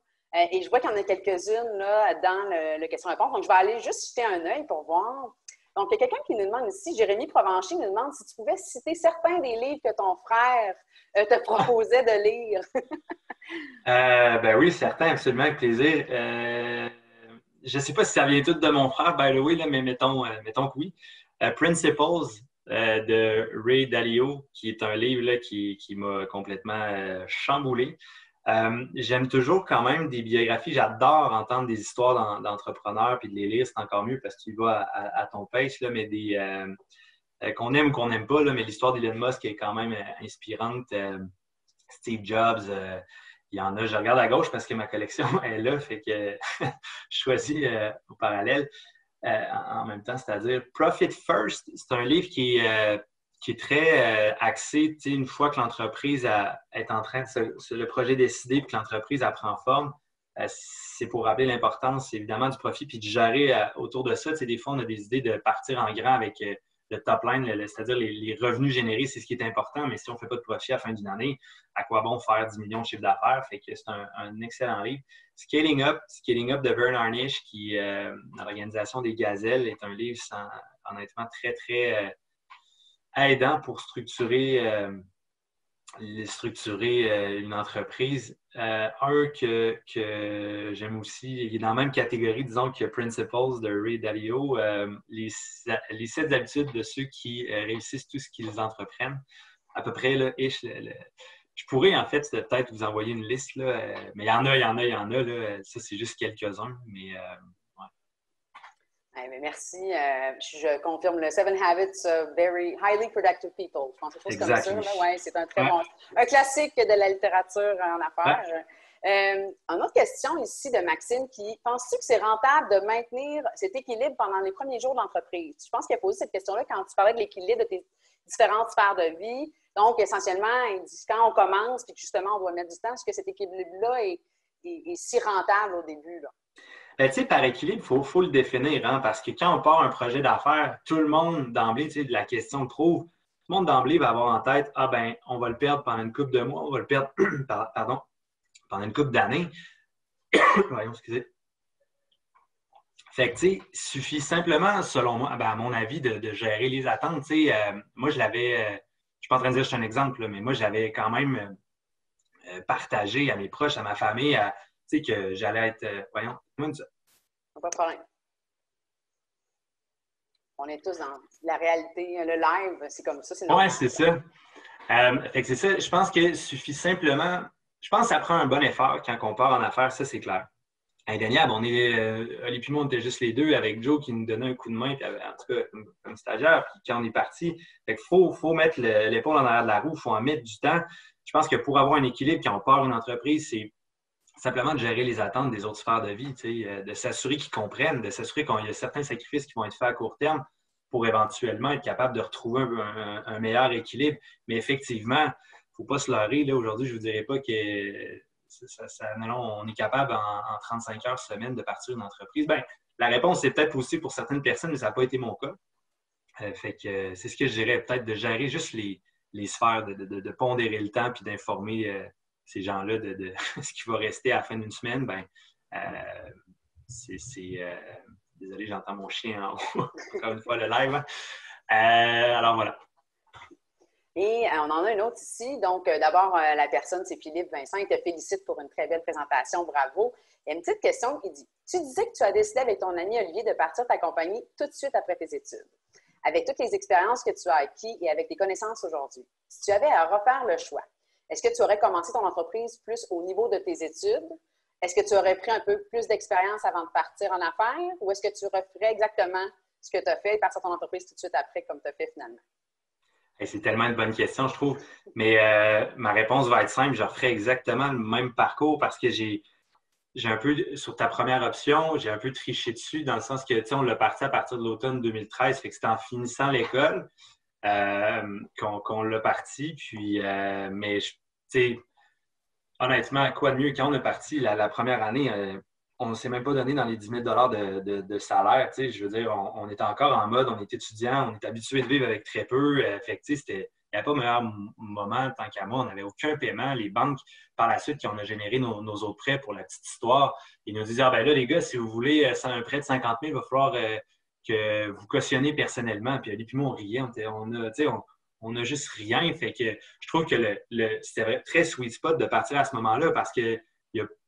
Speaker 1: Et je vois qu'il y en a quelques-unes là, dans le question-réponse. Donc, je vais aller juste jeter un œil pour voir. Donc, il y a quelqu'un qui nous demande ici, Jérémy Provencher nous demande si tu pouvais citer certains des livres que ton frère te proposait de lire.
Speaker 2: Ben oui, certains, absolument, avec plaisir. Je ne sais pas si ça vient tout de mon frère, by the way, là, mais mettons que oui. Principles de Ray Dalio, qui est un livre là, qui m'a complètement chamboulé. J'aime toujours quand même des biographies. J'adore entendre des histoires d'entrepreneurs puis de les lire, c'est encore mieux parce que tu vas à ton pace, là, mais qu'on aime ou qu'on n'aime pas, là, mais l'histoire d'Elon Musk est quand même inspirante. Steve Jobs, il y en a. Je regarde à gauche parce que ma collection est là, fait que je choisis au parallèle en même temps, c'est-à-dire Profit First. C'est un livre qui est très axé, une fois que l'entreprise est en train de le projet décidé et que l'entreprise prend forme, c'est pour rappeler l'importance évidemment du profit puis de gérer autour de ça. Des fois, on a des idées de partir en grand avec le top line, c'est-à-dire les revenus générés, c'est ce qui est important, mais si on ne fait pas de profit à la fin d'une année, à quoi bon faire 10 millions de chiffre d'affaires? Fait que c'est un excellent livre. Scaling Up de Vern Harnish, qui, dans l'organisation des Gazelles, est un livre honnêtement très, très aidant pour structurer une entreprise. Un que j'aime aussi, il est dans la même catégorie, disons, que Principles de Ray Dalio, les 7 habitudes de ceux qui réussissent tout ce qu'ils entreprennent. À peu près, là, je pourrais, en fait, peut-être vous envoyer une liste, là, mais il y en a. Là, ça, c'est juste quelques-uns, mais
Speaker 1: merci. Je confirme le Seven Habits of Very Highly Productive People. Je pense que c'est comme ça. Ouais, c'est un très bon... Un classique de la littérature en affaires. Une autre question ici de Maxime penses-tu que c'est rentable de maintenir cet équilibre pendant les premiers jours d'entreprise? Je pense qu'il a posé cette question-là quand tu parlais de l'équilibre de tes différentes sphères de vie. Donc, essentiellement, il dit quand on commence puis que justement, on doit mettre du temps, est-ce que cet équilibre-là est si rentable au début, là?
Speaker 2: Tu sais, par équilibre, il faut le définir, hein, parce que quand on part un projet d'affaires, tout le monde d'emblée, tu sais, de la question de prouve, tout le monde d'emblée va avoir en tête, on va le perdre pendant une couple de mois, on va le perdre, pardon, pendant une couple d'années. Voyons, excusez. Fait que, tu sais, il suffit simplement, selon moi, à mon avis, de gérer les attentes. Tu sais, moi, je suis pas en train de dire que je suis un exemple, là, mais moi, j'avais quand même partagé à mes proches, à ma famille, tu sais, que j'allais être, voyons,
Speaker 1: pas de problème. On est tous dans la réalité, le live, c'est comme ça, c'est normal.
Speaker 2: Oui, c'est ça. Fait que c'est ça. Je pense qu'il suffit simplement. Je pense que ça prend un bon effort quand on part en affaires, ça, c'est clair. Indéniable, Oli et moi, on était juste les deux avec Joe qui nous donnait un coup de main, puis, en tout cas, comme stagiaire, puis quand on est parti. Fait qu'il faut mettre l'épaule en arrière de la roue, il faut en mettre du temps. Je pense que pour avoir un équilibre quand on part une entreprise, c'est simplement de gérer les attentes des autres sphères de vie, de s'assurer qu'ils comprennent, de s'assurer qu'il y a certains sacrifices qui vont être faits à court terme pour éventuellement être capable de retrouver un meilleur équilibre. Mais effectivement, il ne faut pas se leurrer. Là, aujourd'hui, je ne vous dirais pas que on est capable en 35 heures semaine de partir une entreprise. Bien, la réponse, c'est peut-être aussi pour certaines personnes, mais ça n'a pas été mon cas. Fait que c'est ce que je dirais, peut-être de gérer juste les sphères, de pondérer le temps puis d'informer ces gens-là de ce qui va rester à la fin d'une semaine. Désolé, j'entends mon chien en haut, encore une fois, le live. Alors voilà.
Speaker 1: Et on en a une autre ici. Donc, d'abord, la personne, c'est Philippe Vincent. Il te félicite pour une très belle présentation. Bravo. Il y a une petite question qui dit, tu disais que tu as décidé avec ton ami Olivier de partir ta compagnie tout de suite après tes études. Avec toutes les expériences que tu as acquises et avec tes connaissances aujourd'hui, si tu avais à refaire le choix, est-ce que tu aurais commencé ton entreprise plus au niveau de tes études? Est-ce que tu aurais pris un peu plus d'expérience avant de partir en affaires? Ou est-ce que tu referais exactement ce que tu as fait et partir ton entreprise tout de suite après comme tu as fait finalement?
Speaker 2: C'est tellement une bonne question, je trouve. Mais ma réponse va être simple. Je referais exactement le même parcours parce que j'ai un peu, sur ta première option, j'ai un peu triché dessus dans le sens que, tu sais, on l'a parti à partir de l'automne 2013. Fait que c'était en finissant l'école qu'on l'a parti. Puis, mais, tu sais, honnêtement, quoi de mieux quand on est parti la première année, on ne s'est même pas donné dans les 10 000 de salaire. Tu sais, je veux dire, on était encore en mode, on est étudiant, on est habitué de vivre avec très peu. Fait que, tu sais, il n'y avait pas meilleur moment tant qu'à moi. On n'avait aucun paiement. Les banques, par la suite, qui on a généré nos autres prêts pour la petite histoire, ils nous disaient, là, les gars, si vous voulez un prêt de 50 000, il va falloir que vous cautionnez personnellement. Puis, puis moi, on riait. On n'a juste rien. Fait que je trouve que c'était très sweet spot de partir à ce moment-là parce qu'il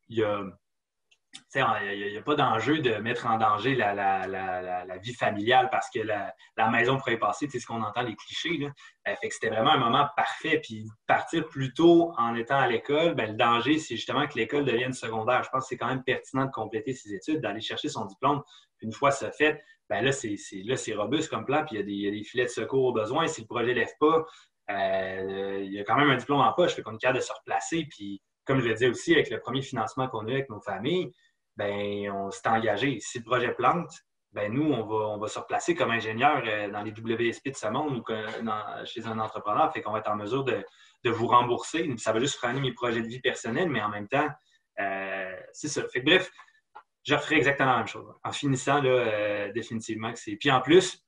Speaker 2: y a pas d'enjeu de mettre en danger la vie familiale parce que la maison pourrait passer, tu sais, ce qu'on entend, les clichés. Là. Fait que c'était vraiment un moment parfait. Puis partir plus tôt en étant à l'école, le danger, c'est justement que l'école devienne secondaire. Je pense que c'est quand même pertinent de compléter ses études, d'aller chercher son diplôme. Puis une fois ça fait, là, c'est robuste comme plan, puis il y a des filets de secours au besoin. Si le projet ne lève pas, il y a quand même un diplôme en poche, fait qu'on est capable de se replacer. Puis, comme je le disais aussi, avec le premier financement qu'on a eu avec nos familles, on s'est engagé. Si le projet plante, nous, on va se replacer comme ingénieur dans les WSP de ce monde ou chez un entrepreneur, fait qu'on va être en mesure de vous rembourser. Ça va juste freiner mes projets de vie personnels, mais en même temps, c'est ça. Fait que, bref, je referai exactement la même chose. En finissant, là, définitivement que c'est. Puis en plus,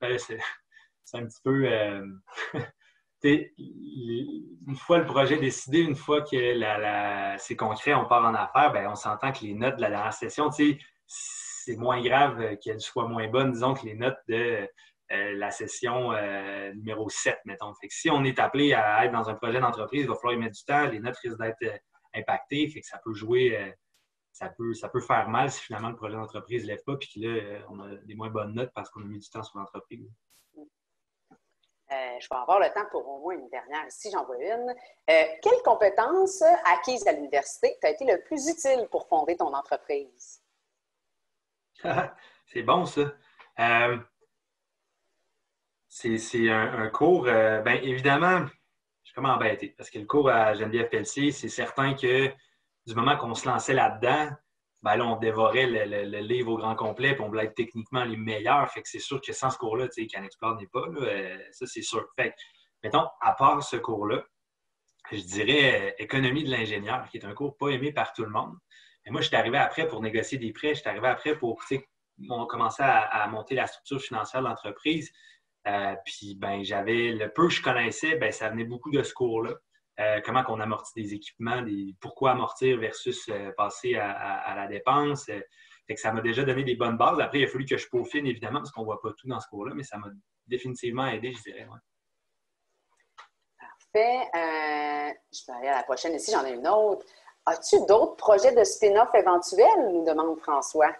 Speaker 2: c'est un petit peu... une fois le projet décidé, une fois que c'est concret, on part en affaires, ben, on s'entend que les notes de la dernière session, c'est moins grave qu'elles soient moins bonnes, disons, que les notes de la session numéro 7, mettons. Fait que si on est appelé à être dans un projet d'entreprise, il va falloir y mettre du temps, les notes risquent d'être impactées, fait que ça peut jouer, ça peut faire mal si finalement le projet d'entreprise ne lève pas, puis que là, on a des moins bonnes notes parce qu'on a mis du temps sur l'entreprise.
Speaker 1: Je vais avoir le temps pour au moins une dernière, si j'en vois une. Quelle compétence acquise à l'université t'a été le plus utile pour fonder ton entreprise?
Speaker 2: C'est bon, ça. C'est un cours, bien évidemment, je suis comme embêté parce que le cours à Geneviève Pelletier, c'est certain que du moment qu'on se lançait là-dedans, ben là, on dévorait le livre au grand complet puis on voulait être techniquement les meilleurs. Fait que c'est sûr que sans ce cours-là, tu sais, CanExplore n'est pas, là, ça, c'est sûr. Fait que, mettons, à part ce cours-là, je dirais économie de l'ingénieur, qui est un cours pas aimé par tout le monde. Mais moi, je suis arrivé après pour négocier des prêts, je suis arrivé après pour, tu sais, on commençait à monter la structure financière de l'entreprise. Puis, ben, j'avais le peu que je connaissais, ben, ça venait beaucoup de ce cours-là. Comment qu'on amortit des équipements, pourquoi amortir versus passer à la dépense. Fait que ça m'a déjà donné des bonnes bases. Après, il a fallu que je peaufine, évidemment, parce qu'on ne voit pas tout dans ce cours-là, mais ça m'a définitivement aidé, je dirais. Ouais.
Speaker 1: Parfait. Je vais aller à la prochaine ici, j'en ai une autre. As-tu d'autres projets de spin-off éventuels, nous demande François?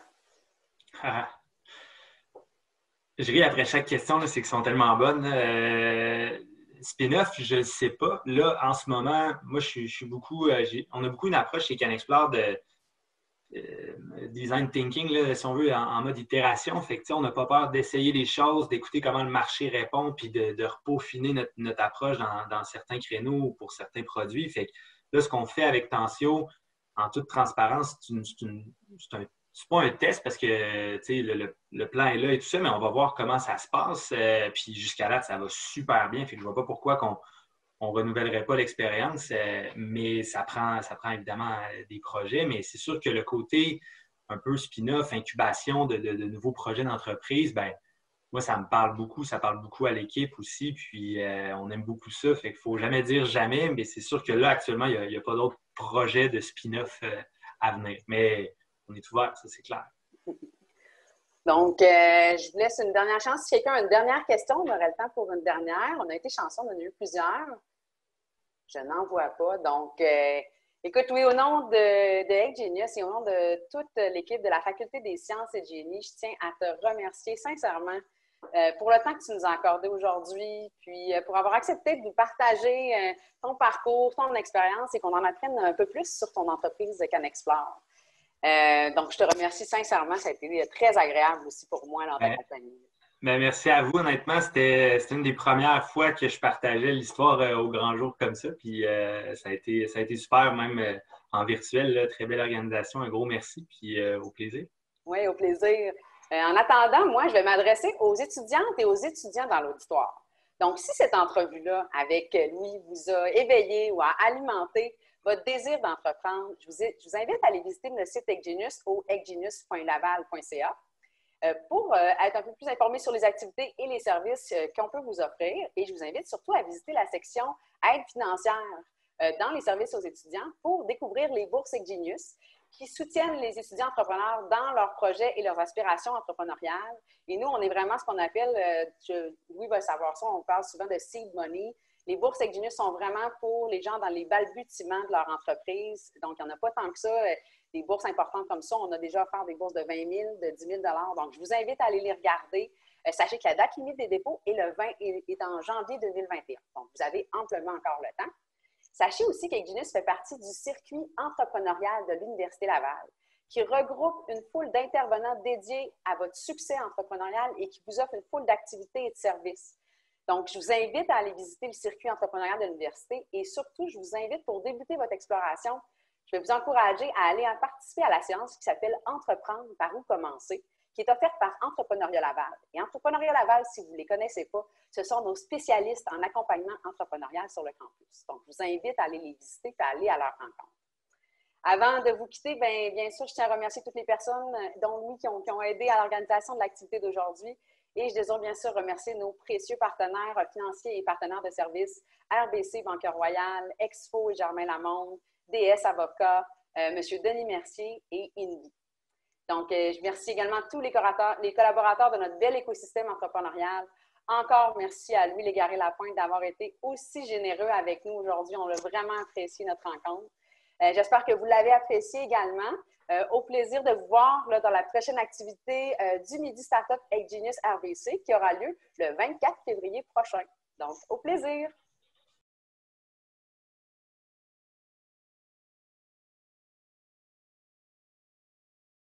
Speaker 2: Je ris après chaque question, c'est qu'elles sont tellement bonnes. Spin-off, je ne sais pas. Là, en ce moment, moi, je suis beaucoup. On a beaucoup une approche chez CanExplore de design thinking, là, si on veut, en mode itération. Fait que, on n'a pas peur d'essayer les choses, d'écouter comment le marché répond, puis de repeaufiner notre approche dans certains créneaux ou pour certains produits. Fait que là, ce qu'on fait avec Tensio, en toute transparence, c'est pas un test parce que le plan est là et tout ça, mais on va voir comment ça se passe. Puis jusqu'à là, ça va super bien. Fait que je vois pas pourquoi on ne renouvellerait pas l'expérience, mais ça prend évidemment des projets. Mais c'est sûr que le côté un peu spin-off, incubation de nouveaux projets d'entreprise, ben moi, ça me parle beaucoup. Ça parle beaucoup à l'équipe aussi. Puis on aime beaucoup ça. Fait qu'il ne faut jamais dire jamais, mais c'est sûr que là, actuellement, il n'y a pas d'autres projets de spin-off à venir. Mais on est ouvert, ça, c'est clair.
Speaker 1: Donc, je vous laisse une dernière chance. Si quelqu'un a une dernière question, on aurait le temps pour une dernière. On a été chanceux, on en a eu plusieurs. Je n'en vois pas. Donc, écoute, oui, au nom de Egg Genius et au nom de toute l'équipe de la Faculté des sciences et de génie, je tiens à te remercier sincèrement pour le temps que tu nous as accordé aujourd'hui, puis pour avoir accepté de nous partager ton parcours, ton expérience et qu'on en apprenne un peu plus sur ton entreprise de CanExplore. Donc, je te remercie sincèrement. Ça a été très agréable aussi pour moi dans ta compagnie.
Speaker 2: Ben, merci à vous. Honnêtement, c'était une des premières fois que je partageais l'histoire au grand jour comme ça. Puis ça a été super, même en virtuel. Là, très belle organisation. Un gros merci. Puis au plaisir.
Speaker 1: Oui, au plaisir. En attendant, moi, je vais m'adresser aux étudiantes et aux étudiants dans l'auditoire. Donc, si cette entrevue-là avec Louis vous a éveillé ou a alimenté votre désir d'entreprendre, je vous invite à aller visiter le site EggGenius au eggenius.laval.ca pour être un peu plus informé sur les activités et les services qu'on peut vous offrir. Et je vous invite surtout à visiter la section aide financière dans les services aux étudiants pour découvrir les bourses EggGenius qui soutiennent les étudiants entrepreneurs dans leurs projets et leurs aspirations entrepreneuriales. Et nous, on est vraiment ce qu'on appelle, Louis va savoir ça, on parle souvent de seed money. Les bourses EggGenius sont vraiment pour les gens dans les balbutiements de leur entreprise. Donc, il n'y en a pas tant que ça. Des bourses importantes comme ça, on a déjà offert des bourses de 20 000, de 10 000 $. Donc, je vous invite à aller les regarder. Sachez que la date limite des dépôts est en janvier 2021. Donc, vous avez amplement encore le temps. Sachez aussi qu'EggGenius fait partie du circuit entrepreneurial de l'Université Laval, qui regroupe une foule d'intervenants dédiés à votre succès entrepreneurial et qui vous offre une foule d'activités et de services. Donc, je vous invite à aller visiter le circuit entrepreneurial de l'université et surtout, je vous invite pour débuter votre exploration, je vais vous encourager à aller participer à la séance qui s'appelle « Entreprendre, par où commencer », qui est offerte par Entrepreneuriat Laval. Et Entrepreneuriat Laval, si vous ne les connaissez pas, ce sont nos spécialistes en accompagnement entrepreneurial sur le campus. Donc, je vous invite à aller les visiter et à aller à leur rencontre. Avant de vous quitter, bien sûr, je tiens à remercier toutes les personnes, dont nous, qui ont aidé à l'organisation de l'activité d'aujourd'hui. Et je désire bien sûr remercier nos précieux partenaires financiers et partenaires de services, RBC Banque Royale, Expo et Germain Lamonde, DS Avocats, M. Denis Mercier et Invi. Donc, je remercie également tous les collaborateurs de notre bel écosystème entrepreneurial. Encore merci à Louis Légaré-Lapointe d'avoir été aussi généreux avec nous aujourd'hui. On a vraiment apprécié notre rencontre. J'espère que vous l'avez apprécié également. Au plaisir de vous voir là, dans la prochaine activité du Midi Startup avec Genius RBC qui aura lieu le 24 février prochain. Donc, au plaisir!